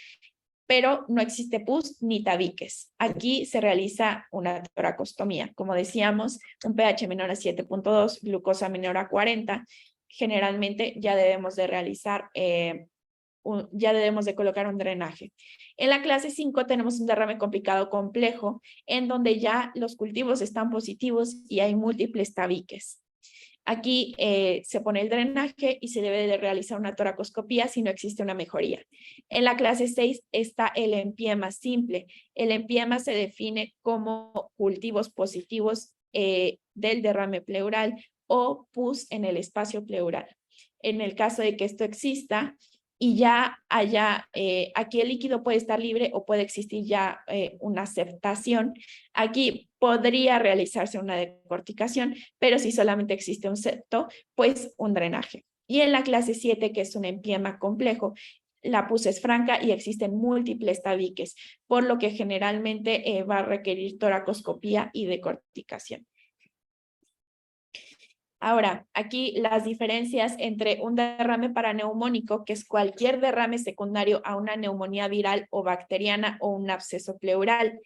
pero no existe pus ni tabiques. Aquí se realiza una toracostomía. Como decíamos, un pH menor a 7.2, glucosa menor a 40. Generalmente ya debemos de realizar, ya debemos de colocar un drenaje. En la clase 5 tenemos un derrame complicado complejo, en donde ya los cultivos están positivos y hay múltiples tabiques. Aquí se pone el drenaje y se debe de realizar una toracoscopía si no existe una mejoría. En la clase 6 está el empiema simple. El empiema se define como cultivos positivos del derrame pleural o pus en el espacio pleural. En el caso de que esto exista y ya haya, aquí el líquido puede estar libre o puede existir ya una aceptación. Aquí podría realizarse una decorticación, pero si solamente existe un septo, pues un drenaje. Y en la clase 7, que es un empiema complejo, la pus es franca y existen múltiples tabiques, por lo que generalmente va a requerir toracoscopía y decorticación. Ahora, aquí las diferencias entre un derrame paraneumónico, que es cualquier derrame secundario a una neumonía viral o bacteriana o un absceso pleural.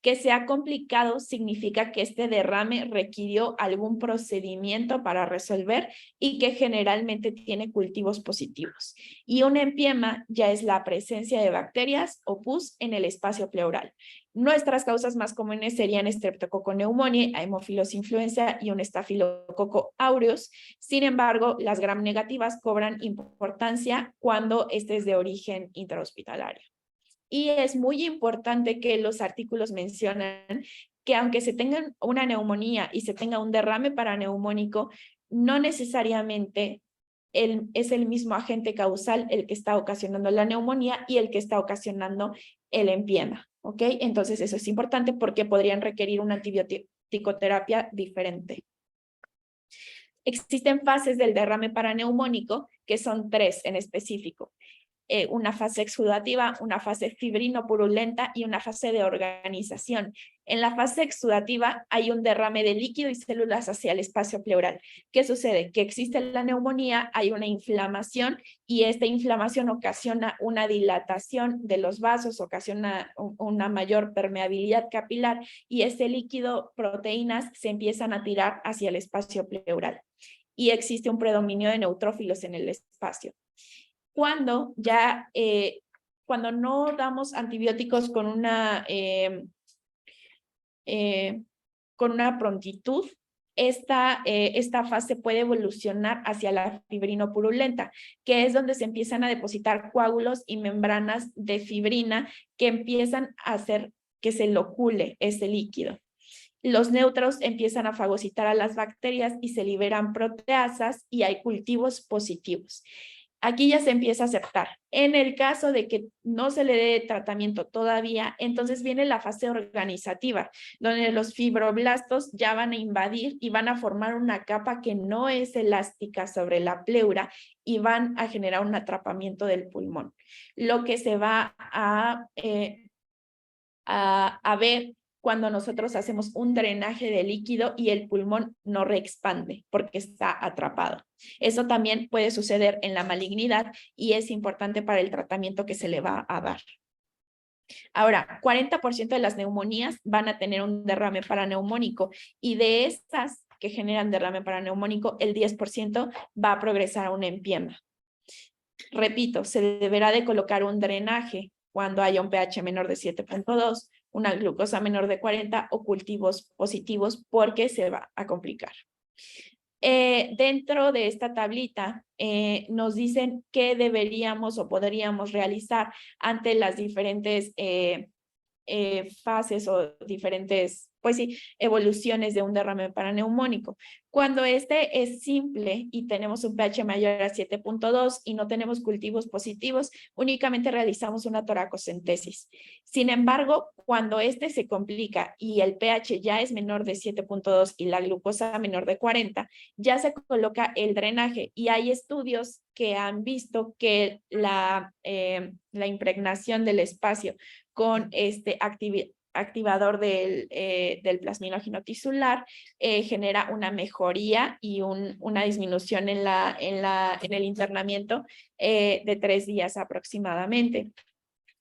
Que sea complicado significa que este derrame requirió algún procedimiento para resolver y que generalmente tiene cultivos positivos. Y un empiema ya es la presencia de bacterias o pus en el espacio pleural. Nuestras causas más comunes serían Streptococcus pneumoniae, Haemophilus influenza y un Staphylococcus aureus. Sin embargo, las gram negativas cobran importancia cuando este es de origen intrahospitalario. Y es muy importante que los artículos mencionan que aunque se tenga una neumonía y se tenga un derrame paraneumónico, no necesariamente es el mismo agente causal el que está ocasionando la neumonía y el que está ocasionando el empiema, ¿ok? Entonces eso es importante porque podrían requerir una antibiótico-terapia diferente. Existen fases del derrame paraneumónico que son 3 en específico. Una fase exudativa, una fase fibrino-purulenta y una fase de organización. En la fase exudativa hay un derrame de líquido y células hacia el espacio pleural. ¿Qué sucede? Que existe la neumonía, hay una inflamación y esta inflamación ocasiona una dilatación de los vasos, ocasiona una mayor permeabilidad capilar y este líquido, proteínas, se empiezan a tirar hacia el espacio pleural. Y existe un predominio de neutrófilos en el espacio. Cuando no damos antibióticos con una prontitud, esta fase puede evolucionar hacia la fibrinopurulenta, que es donde se empiezan a depositar coágulos y membranas de fibrina que empiezan a hacer que se locule ese líquido. Los neutros empiezan a fagocitar a las bacterias y se liberan proteasas y hay cultivos positivos. Aquí ya se empieza a aceptar. En el caso de que no se le dé tratamiento todavía, entonces viene la fase organizativa, donde los fibroblastos ya van a invadir y van a formar una capa que no es elástica sobre la pleura y van a generar un atrapamiento del pulmón. Lo que se va a ver cuando nosotros hacemos un drenaje de líquido y el pulmón no reexpande porque está atrapado. Eso también puede suceder en la malignidad y es importante para el tratamiento que se le va a dar. Ahora, 40% de las neumonías van a tener un derrame paraneumónico y de estas que generan derrame paraneumónico, el 10% va a progresar a un empiema. Repito, se deberá de colocar un drenaje cuando haya un pH menor de 7.2, una glucosa menor de 40 o cultivos positivos porque se va a complicar. Dentro de esta tablita nos dicen qué deberíamos o podríamos realizar ante las diferentes fases o diferentes, pues sí, evoluciones de un derrame paraneumónico. Cuando este es simple y tenemos un pH mayor a 7.2 y no tenemos cultivos positivos, únicamente realizamos una toracocentesis. Sin embargo, cuando este se complica y el pH ya es menor de 7.2 y la glucosa menor de 40, ya se coloca el drenaje y hay estudios que han visto que la impregnación del espacio con este activador del plasminógeno tisular genera una mejoría y una disminución en el internamiento de 3 días aproximadamente.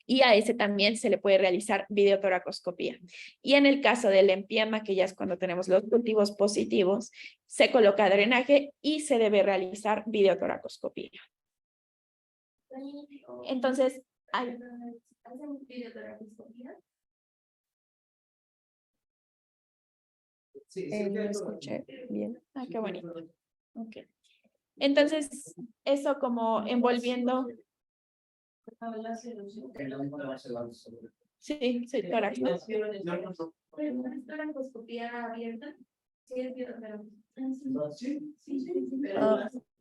Y a ese también se le puede realizar videotoracoscopía. Y en el caso del empiema, que ya es cuando tenemos los cultivos positivos, se coloca drenaje y se debe realizar videotoracoscopía. Entonces, ¿hacen videotoracoscopía? Sí, Lo escuché bien. Ah, qué bonito. Okay. Entonces, eso como envolviendo. Sí, soy tórax. ¿Es toracoscopía abierta? Sí, es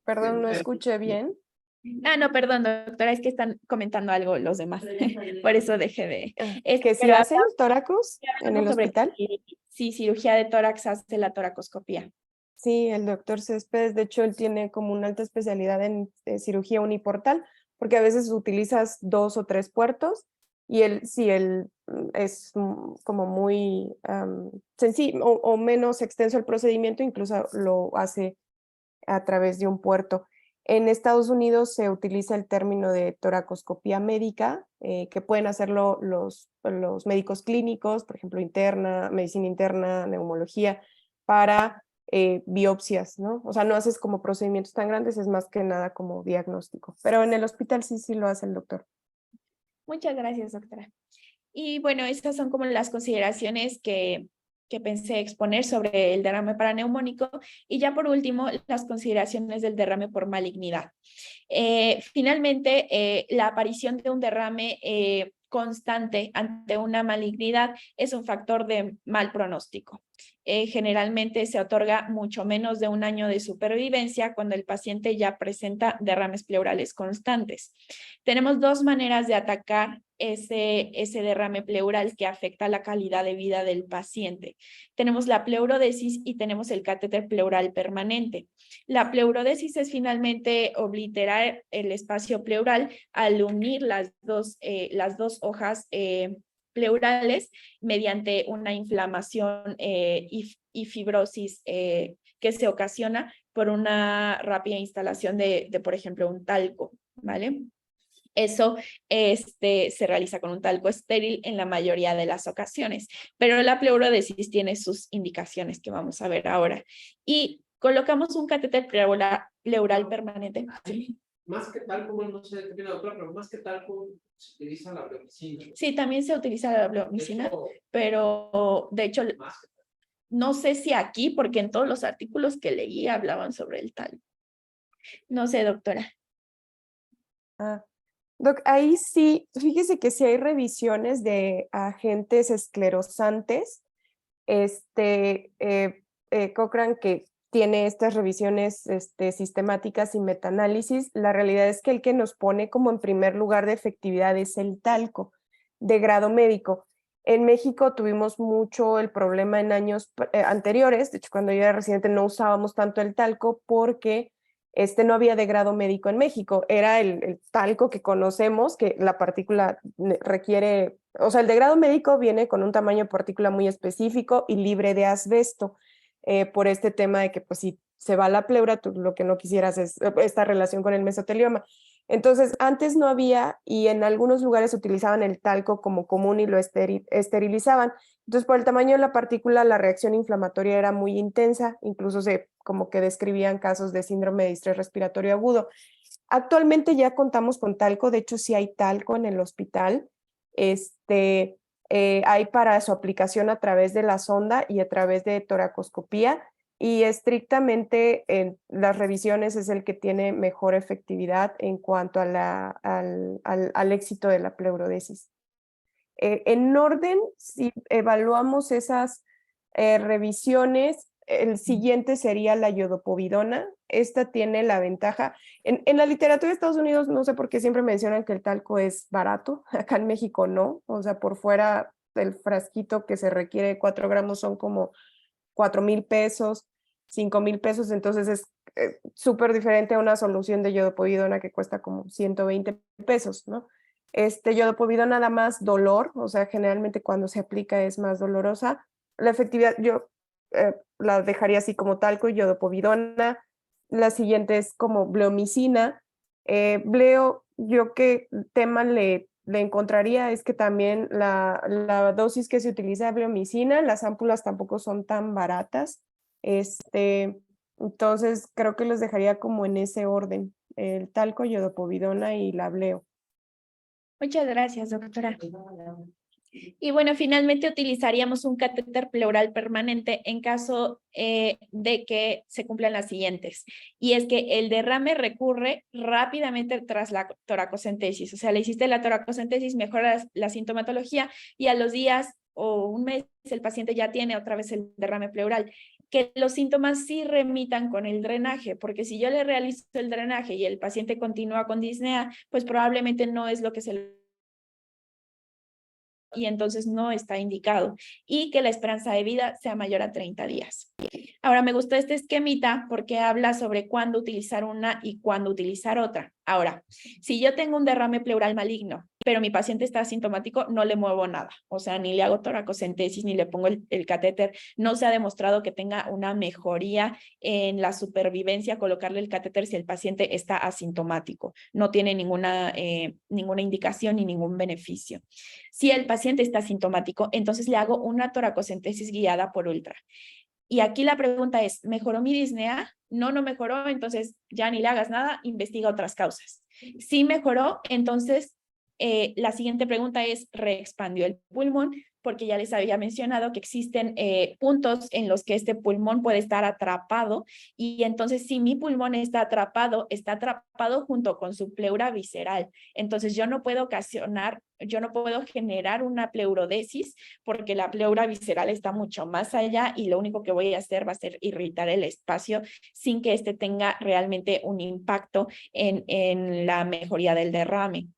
Perdón, no escuché bien. no, perdón, doctora, es que están comentando algo los demás. Por eso dejé de. ¿Que si hacen tórax en el hospital? Sí, cirugía de tórax hace la toracoscopía. Sí, el doctor Céspedes, de hecho, él tiene como una alta especialidad en cirugía uniportal, porque a veces utilizas 2 o 3 puertos y él es como muy sencillo o menos extenso el procedimiento, incluso lo hace a través de un puerto. En Estados Unidos se utiliza el término de toracoscopía médica, que pueden hacerlo los médicos clínicos, por ejemplo, medicina interna, neumología, para biopsias, ¿no? O sea, no haces como procedimientos tan grandes, es más que nada como diagnóstico. Pero en el hospital sí lo hace el doctor. Muchas gracias, doctora. Y bueno, estas son como las consideraciones que pensé exponer sobre el derrame paraneumónico. Y ya por último, las consideraciones del derrame por malignidad. Finalmente, la aparición de un derrame constante ante una malignidad es un factor de mal pronóstico. Generalmente se otorga mucho menos de 1 año de supervivencia cuando el paciente ya presenta derrames pleurales constantes. Tenemos 2 maneras de atacar ese derrame pleural que afecta la calidad de vida del paciente. Tenemos la pleurodesis y tenemos el catéter pleural permanente. La pleurodesis es finalmente obliterar el espacio pleural al unir las dos hojas pleurales mediante una inflamación y fibrosis que se ocasiona por una rápida instalación de, por ejemplo, un talco, ¿vale? Eso se realiza con un talco estéril en la mayoría de las ocasiones, pero la pleurodesis tiene sus indicaciones que vamos a ver ahora. Y colocamos un catéter pleural permanente. Más que talco, no sé qué tiene la doctora, pero más que talco se utiliza la bleomicina. Sí, también se utiliza la bleomicina, pero de hecho no sé si aquí, porque en todos los artículos que leí hablaban sobre el talco. No sé, doctora. Doc, ahí sí, fíjese que sí hay revisiones de agentes esclerosantes. Cochrane, que tiene estas revisiones sistemáticas y metaanálisis, la realidad es que el que nos pone como en primer lugar de efectividad es el talco de grado médico. En México tuvimos mucho el problema en años anteriores, de hecho cuando yo era residente no usábamos tanto el talco porque no había de grado médico en México, era el talco que conocemos, que la partícula requiere, o sea, el de grado médico viene con un tamaño de partícula muy específico y libre de asbesto, por este tema de que pues si se va la pleura, tú lo que no quisieras es esta relación con el mesotelioma. Entonces, antes no había y en algunos lugares utilizaban el talco como común y lo esterilizaban. Entonces, por el tamaño de la partícula, la reacción inflamatoria era muy intensa, incluso como que describían casos de síndrome de distrés respiratorio agudo. Actualmente ya contamos con talco, de hecho sí hay talco en el hospital. Hay para su aplicación a través de la sonda y a través de toracoscopía, y estrictamente en las revisiones es el que tiene mejor efectividad en cuanto a al éxito de la pleurodesis. En orden, si evaluamos esas revisiones, el siguiente sería la iodopovidona. Esta tiene la ventaja. En la literatura de Estados Unidos, no sé por qué siempre mencionan que el talco es barato. Acá en México no. O sea, por fuera del frasquito que se requiere 4 gramos son como 4,000 pesos, 5,000 pesos. Entonces es súper diferente a una solución de iodopovidona que cuesta como 120 pesos, ¿no? Iodopovidona da más dolor, o sea, generalmente cuando se aplica es más dolorosa. La efectividad, yo la dejaría así como talco y iodopovidona. La siguiente es como bleomicina. Yo qué tema le encontraría es que también la dosis que se utiliza de bleomicina, las ámpulas tampoco son tan baratas. Entonces creo que los dejaría como en ese orden, el talco, iodopovidona y la bleo. Muchas gracias, doctora. Y bueno, finalmente utilizaríamos un catéter pleural permanente en caso de que se cumplan las siguientes. Y es que el derrame recurre rápidamente tras la toracocentesis. O sea, le hiciste la toracocentesis, mejora la sintomatología y a los días o un mes el paciente ya tiene otra vez el derrame pleural. Que los síntomas sí remitan con el drenaje, porque si yo le realizo el drenaje y el paciente continúa con disnea, pues probablemente no es lo que se y entonces no está indicado, y que la esperanza de vida sea mayor a 30 días. Ahora me gustó este esquemita porque habla sobre cuándo utilizar una y cuándo utilizar otra. Ahora, si yo tengo un derrame pleural maligno, pero mi paciente está asintomático, no le muevo nada. O sea, ni le hago toracocentesis, ni le pongo el catéter. No se ha demostrado que tenga una mejoría en la supervivencia colocarle el catéter si el paciente está asintomático. No tiene ninguna indicación ni ningún beneficio. Si el paciente está asintomático, entonces le hago una toracocentesis guiada por ultra. Y aquí la pregunta es, ¿mejoró mi disnea? No, no mejoró, entonces ya ni le hagas nada, investiga otras causas. Si mejoró, entonces la siguiente pregunta es, ¿reexpandió el pulmón? Porque ya les había mencionado que existen puntos en los que este pulmón puede estar atrapado y entonces si mi pulmón está atrapado junto con su pleura visceral. Entonces yo no puedo generar una pleurodesis porque la pleura visceral está mucho más allá y lo único que voy a hacer va a ser irritar el espacio sin que este tenga realmente un impacto en la mejoría del derrame.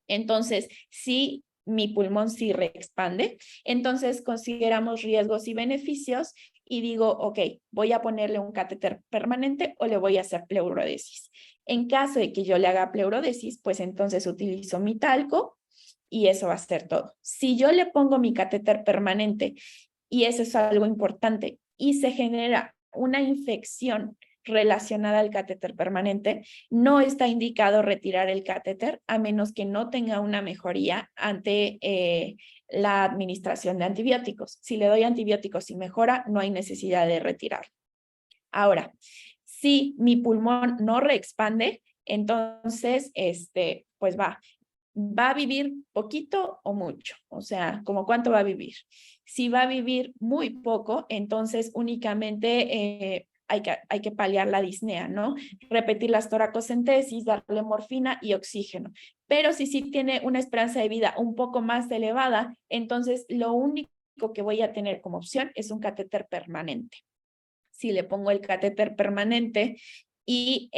Entonces, si mi pulmón sí reexpande, entonces consideramos riesgos y beneficios y digo, ok, voy a ponerle un catéter permanente o le voy a hacer pleurodesis. En caso de que yo le haga pleurodesis, pues entonces utilizo mi talco y eso va a ser todo. Si yo le pongo mi catéter permanente, y eso es algo importante, y se genera una infección relacionada al catéter permanente, no está indicado retirar el catéter a menos que no tenga una mejoría ante la administración de antibióticos. Si le doy antibióticos y mejora, no hay necesidad de retirarlo. Ahora, si mi pulmón no reexpande, entonces, pues va a vivir poquito o mucho, o sea, ¿como cuánto va a vivir? Si va a vivir muy poco, entonces únicamente hay que paliar la disnea, ¿no? Repetir las toracocentesis, darle morfina y oxígeno. Pero si sí tiene una esperanza de vida un poco más elevada, entonces lo único que voy a tener como opción es un catéter permanente. Si le pongo el catéter permanente y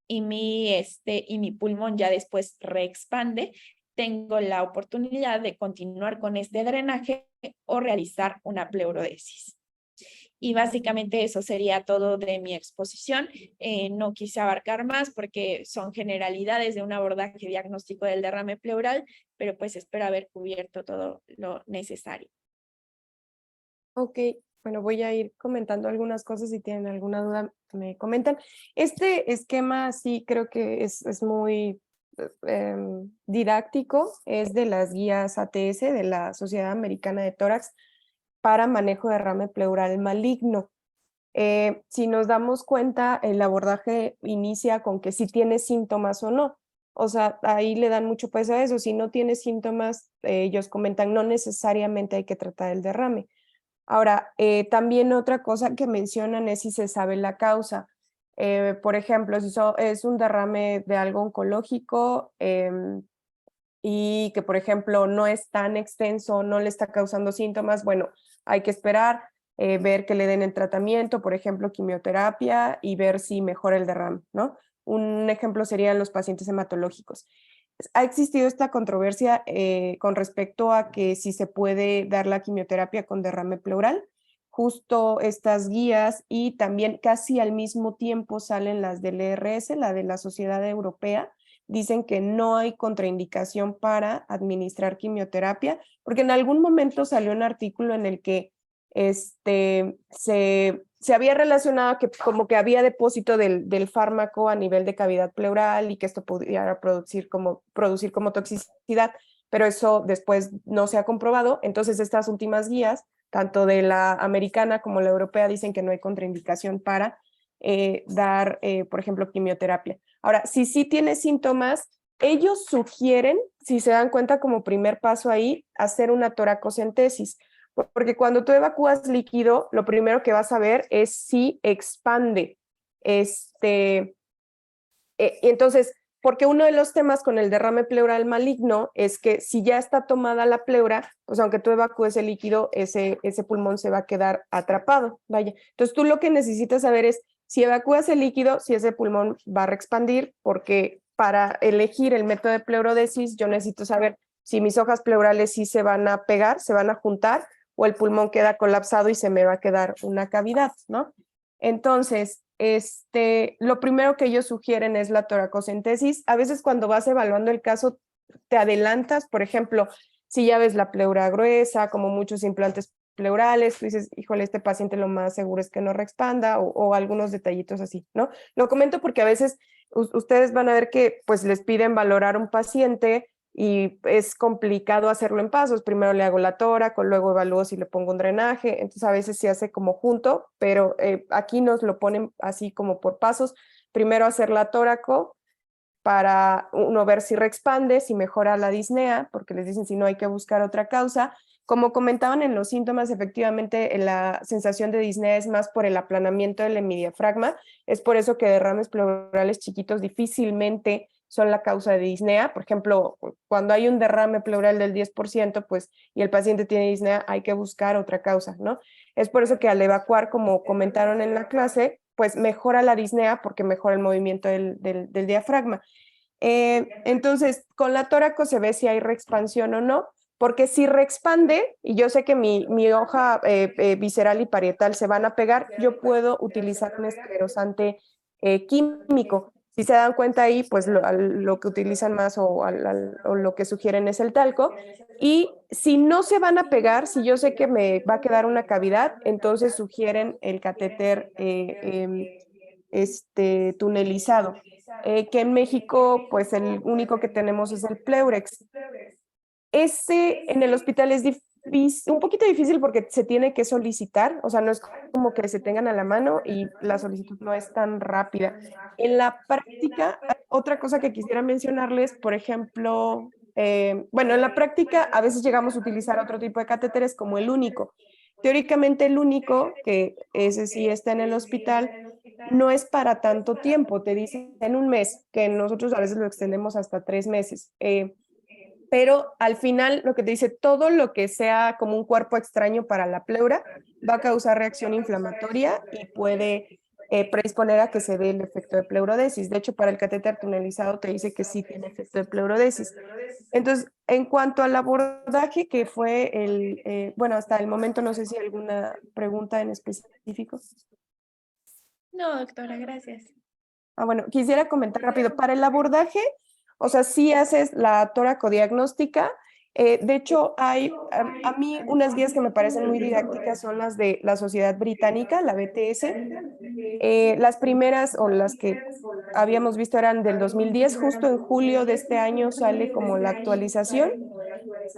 mi pulmón ya después reexpande, tengo la oportunidad de continuar con este drenaje o realizar una pleurodesis. Y básicamente eso sería todo de mi exposición. No quise abarcar más porque son generalidades de un abordaje diagnóstico del derrame pleural, pero pues espero haber cubierto todo lo necesario. Ok, bueno, voy a ir comentando algunas cosas. Si tienen alguna duda, me comentan. Este esquema sí creo que es muy didáctico, es de las guías ATS de la Sociedad Americana de Tórax para manejo de derrame pleural maligno. Si nos damos cuenta, el abordaje inicia con que si tiene síntomas o no. O sea, ahí le dan mucho peso a eso. Si no tiene síntomas, ellos comentan, no necesariamente hay que tratar el derrame. Ahora, también otra cosa que mencionan es si se sabe la causa. Por ejemplo, si es un derrame de algo oncológico y que, por ejemplo, no es tan extenso, no le está causando síntomas, bueno, hay que esperar, ver que le den el tratamiento, por ejemplo, quimioterapia y ver si mejora el derrame, ¿no? Un ejemplo serían los pacientes hematológicos. Ha existido esta controversia con respecto a que si se puede dar la quimioterapia con derrame pleural. Justo estas guías y también casi al mismo tiempo salen las del ERS, la de la Sociedad Europea, dicen que no hay contraindicación para administrar quimioterapia, porque en algún momento salió un artículo en el que se había relacionado que como que había depósito del fármaco a nivel de cavidad pleural y que esto pudiera producir como toxicidad, pero eso después no se ha comprobado. Entonces estas últimas guías, tanto de la americana como la europea, dicen que no hay contraindicación para dar, por ejemplo, quimioterapia. Ahora, si sí tiene síntomas, ellos sugieren, si se dan cuenta como primer paso ahí, hacer una toracocentesis, porque cuando tú evacúas líquido, lo primero que vas a ver es si expande. Entonces, porque uno de los temas con el derrame pleural maligno es que si ya está tomada la pleura, pues aunque tú evacúes el líquido, ese pulmón se va a quedar atrapado, vaya. Entonces tú lo que necesitas saber es si evacúas el líquido, si ese pulmón va a reexpandir, porque para elegir el método de pleurodesis yo necesito saber si mis hojas pleurales sí se van a pegar, se van a juntar, o el pulmón queda colapsado y se me va a quedar una cavidad, ¿no? Entonces, lo primero que ellos sugieren es la toracocentesis. A veces cuando vas evaluando el caso, te adelantas, por ejemplo, si ya ves la pleura gruesa, como muchos implantes pleurales, tú dices, híjole, este paciente lo más seguro es que no reexpanda, o algunos detallitos así, ¿no? Lo comento porque a veces ustedes van a ver que pues les piden valorar un paciente y es complicado hacerlo en pasos. Primero le hago la tóraco, luego evalúo si le pongo un drenaje, entonces a veces se hace como junto, pero aquí nos lo ponen así como por pasos. Primero hacer la tóraco para uno ver si reexpande, si mejora la disnea, porque les dicen si no hay que buscar otra causa. Como comentaban en los síntomas, efectivamente la sensación de disnea es más por el aplanamiento del hemidiafragma, es por eso que derrames pleurales chiquitos difícilmente son la causa de disnea. Por ejemplo, cuando hay un derrame pleural del 10%, pues, y el paciente tiene disnea, hay que buscar otra causa, ¿no? Es por eso que al evacuar, como comentaron en la clase, pues mejora la disnea porque mejora el movimiento del diafragma. Entonces, con la tóraco se ve si hay reexpansión o no, porque si reexpande, y yo sé que mi hoja visceral y parietal se van a pegar, yo puedo utilizar un esclerosante químico. Si se dan cuenta ahí, pues lo que utilizan más o lo que sugieren es el talco. Y si no se van a pegar, si yo sé que me va a quedar una cavidad, entonces sugieren el catéter tunelizado, que en México, pues el único que tenemos es el Pleurex. Ese en el hospital es un poquito difícil porque se tiene que solicitar, o sea, no es como que se tengan a la mano y la solicitud no es tan rápida. En la práctica, otra cosa que quisiera mencionarles, por ejemplo, bueno, en la práctica a veces llegamos a utilizar otro tipo de catéteres como el único. Teóricamente el único, que ese sí está en el hospital, no es para tanto tiempo, te dicen en un mes, que nosotros a veces lo extendemos hasta 3 meses. Pero al final lo que te dice, todo lo que sea como un cuerpo extraño para la pleura va a causar reacción inflamatoria y puede predisponer a que se dé el efecto de pleurodesis. De hecho, para el catéter tunelizado te dice que sí tiene efecto de pleurodesis. Entonces, en cuanto al abordaje, que fue bueno, hasta el momento no sé si alguna pregunta en específico. No, doctora, gracias. Bueno, quisiera comentar rápido. Para el abordaje, o sea, sí haces la toracodiagnóstica. De hecho, hay a mí unas guías que me parecen muy didácticas son las de la Sociedad Británica, la BTS. Las primeras o las que habíamos visto eran del 2010, justo en julio de este año sale como la actualización.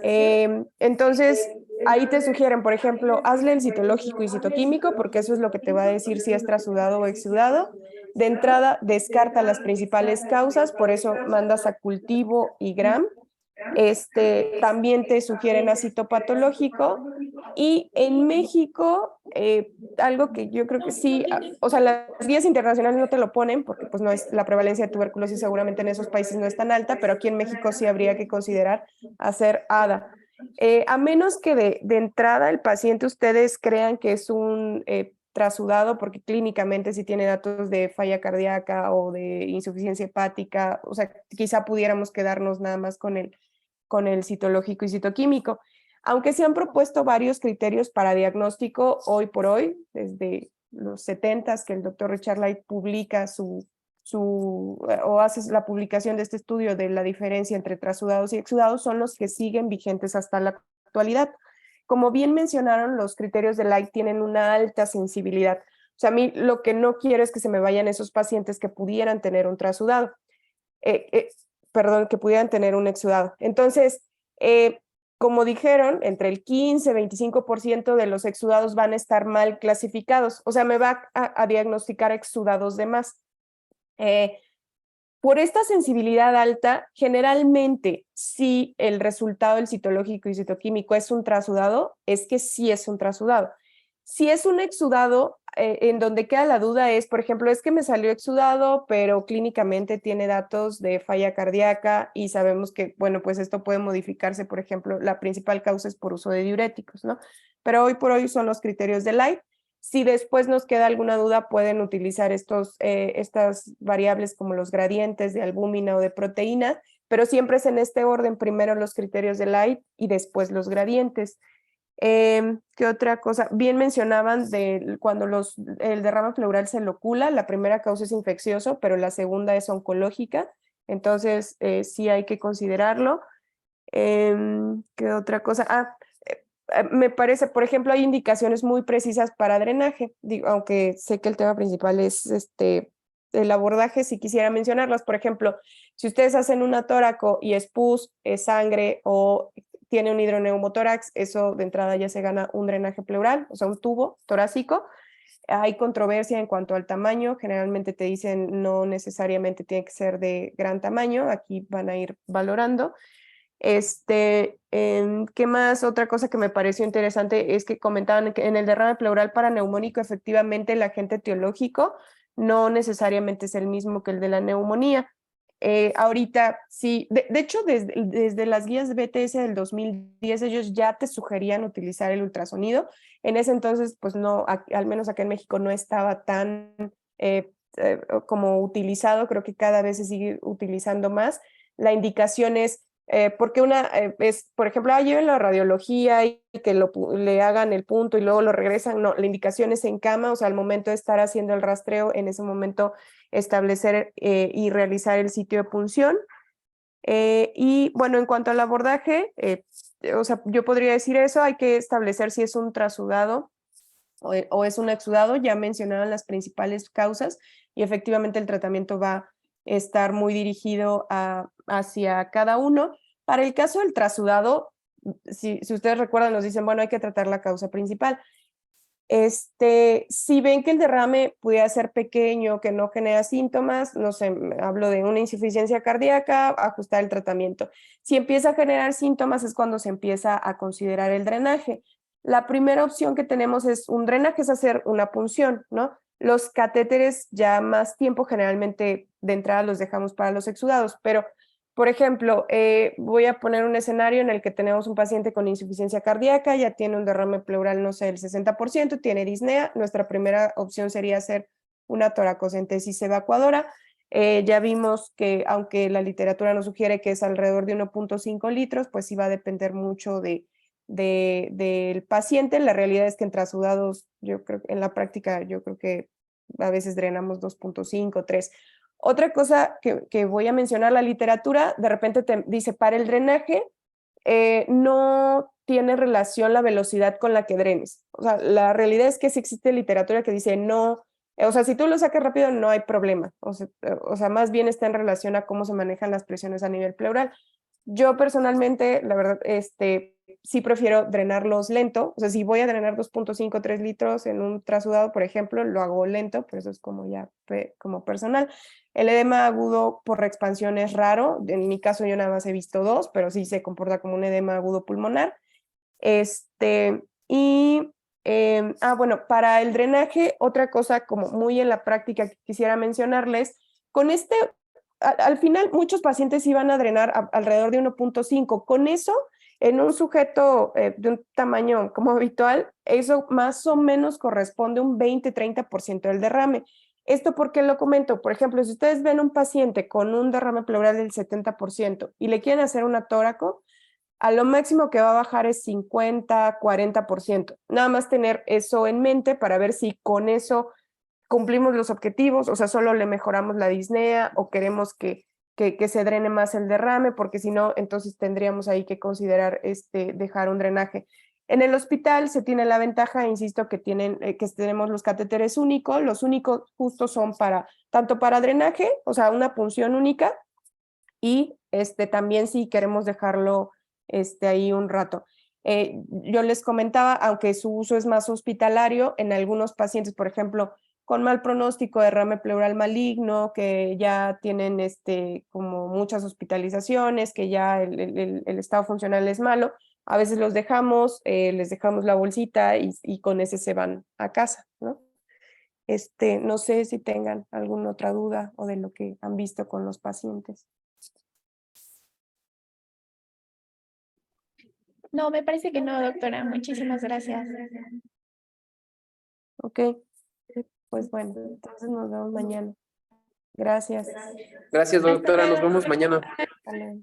Entonces, ahí te sugieren, por ejemplo, hazle el citológico y citoquímico, porque eso es lo que te va a decir si es trasudado o exudado. De entrada, descarta las principales causas, por eso mandas a cultivo y gram. También te sugieren ácido patológico. Y en México, algo que yo creo que sí, o sea, las guías internacionales no te lo ponen porque pues no es la prevalencia de tuberculosis, seguramente en esos países no es tan alta, pero aquí en México sí habría que considerar hacer ADA. A menos que de entrada el paciente ustedes crean que es un trasudado, porque clínicamente si tiene datos de falla cardíaca o de insuficiencia hepática, o sea, quizá pudiéramos quedarnos nada más con el citológico y citoquímico. Aunque se han propuesto varios criterios para diagnóstico hoy por hoy, desde los 70s que el doctor Richard Light publica o hace la publicación de este estudio de la diferencia entre trasudados y exudados, son los que siguen vigentes hasta la actualidad. Como bien mencionaron, los criterios de Light tienen una alta sensibilidad. O sea, a mí lo que no quiero es que se me vayan esos pacientes que pudieran tener un trasudado. Perdón, que pudieran tener un exudado. Entonces, como dijeron, entre el 15 y 25% de los exudados van a estar mal clasificados. O sea, me va a diagnosticar exudados de más. Por esta sensibilidad alta, generalmente, si el resultado del citológico y citoquímico es un trasudado, es que sí es un trasudado. Si es un exudado, en donde queda la duda es, por ejemplo, es que me salió exudado, pero clínicamente tiene datos de falla cardíaca y sabemos que, bueno, pues esto puede modificarse, por ejemplo, la principal causa es por uso de diuréticos, ¿no? Pero hoy por hoy son los criterios de Light. Si después nos queda alguna duda, pueden utilizar estas variables como los gradientes de albúmina o de proteína, pero siempre es en este orden, primero los criterios de Light y después los gradientes. ¿Qué otra cosa? Bien mencionaban de cuando el derrame pleural se locula, la primera causa es infeccioso, pero la segunda es oncológica, entonces sí hay que considerarlo. ¿Qué otra cosa? Me parece, por ejemplo, hay indicaciones muy precisas para drenaje, digo, aunque sé que el tema principal es el abordaje, si quisiera mencionarlas. Por ejemplo, si ustedes hacen una tóraco y es pus, es sangre o tiene un hidroneumotórax, eso de entrada ya se gana un drenaje pleural, o sea, un tubo torácico. Hay controversia en cuanto al tamaño, generalmente te dicen no necesariamente tiene que ser de gran tamaño, aquí van a ir valorando. ¿Qué más? Otra cosa que me pareció interesante es que comentaban que en el derrame pleural paraneumónico efectivamente el agente etiológico no necesariamente es el mismo que el de la neumonía. Ahorita sí, de hecho desde las guías de BTS del 2010 ellos ya te sugerían utilizar el ultrasonido. En ese entonces pues no, al menos acá en México no estaba tan como utilizado, creo que cada vez se sigue utilizando más. La indicación es porque una es, por ejemplo, lleven la radiología y que le hagan el punto y luego lo regresan. No, la indicación es en cama, o sea, al momento de estar haciendo el rastreo, en ese momento establecer y realizar el sitio de punción. Y bueno, en cuanto al abordaje, o sea, yo podría decir eso, hay que establecer si es un trasudado o es un exudado, ya mencionaron las principales causas y efectivamente el tratamiento va a estar muy dirigido hacia cada uno. Para el caso del trasudado, si ustedes recuerdan, nos dicen, bueno, hay que tratar la causa principal. Si ven que el derrame pudiera ser pequeño, que no genera síntomas, no sé, hablo de una insuficiencia cardíaca, ajustar el tratamiento. Si empieza a generar síntomas es cuando se empieza a considerar el drenaje. La primera opción que tenemos es un drenaje, es hacer una punción, ¿no? Los catéteres ya más tiempo generalmente de entrada los dejamos para los exudados, pero por ejemplo, voy a poner un escenario en el que tenemos un paciente con insuficiencia cardíaca, ya tiene un derrame pleural, no sé, el 60%, tiene disnea. Nuestra primera opción sería hacer una toracocentesis evacuadora. Ya vimos que, aunque la literatura nos sugiere que es alrededor de 1.5 litros, pues sí va a depender mucho del paciente. La realidad es que en trasudados, yo creo que en la práctica, yo creo que a veces drenamos 2.5, 3. Otra cosa que voy a mencionar, la literatura de repente te dice, para el drenaje no tiene relación la velocidad con la que drenes. O sea, la realidad es que sí existe literatura que dice no, o sea, si tú lo sacas rápido no hay problema. O sea, más bien está en relación a cómo se manejan las presiones a nivel pleural. Yo personalmente, la verdad, sí prefiero drenarlos lento. O sea, si voy a drenar 2.5, 3 litros en un trasudado, por ejemplo, lo hago lento, pero eso es como ya como personal. El edema agudo por reexpansión es raro. En mi caso yo nada más he visto 2, pero sí se comporta como un edema agudo pulmonar. Bueno, para el drenaje, otra cosa como muy en la práctica que quisiera mencionarles, con al final muchos pacientes iban a drenar alrededor de 1.5. Con eso, en un sujeto de un tamaño como habitual, eso más o menos corresponde a un 20-30% del derrame. ¿Esto por qué lo comento? Por ejemplo, si ustedes ven un paciente con un derrame pleural del 70% y le quieren hacer una tóraco, a lo máximo que va a bajar es 50-40%. Nada más tener eso en mente para ver si con eso cumplimos los objetivos, o sea, solo le mejoramos la disnea o queremos que se drene más el derrame, porque si no, entonces tendríamos ahí que considerar dejar un drenaje. En el hospital se tiene la ventaja, insisto, que tenemos los catéteres únicos. Los únicos justos son tanto para drenaje, o sea, una punción única, y también si queremos dejarlo ahí un rato. Yo les comentaba, aunque su uso es más hospitalario, en algunos pacientes, por ejemplo, con mal pronóstico, derrame pleural maligno, que ya tienen como muchas hospitalizaciones, que ya el estado funcional es malo, a veces los dejamos, les dejamos la bolsita y con ese se van a casa, ¿no? No sé si tengan alguna otra duda o de lo que han visto con los pacientes. No, me parece que no, doctora. Muchísimas gracias. Ok, pues bueno, entonces nos vemos mañana. Gracias. Gracias, doctora. Nos vemos mañana. Hasta luego.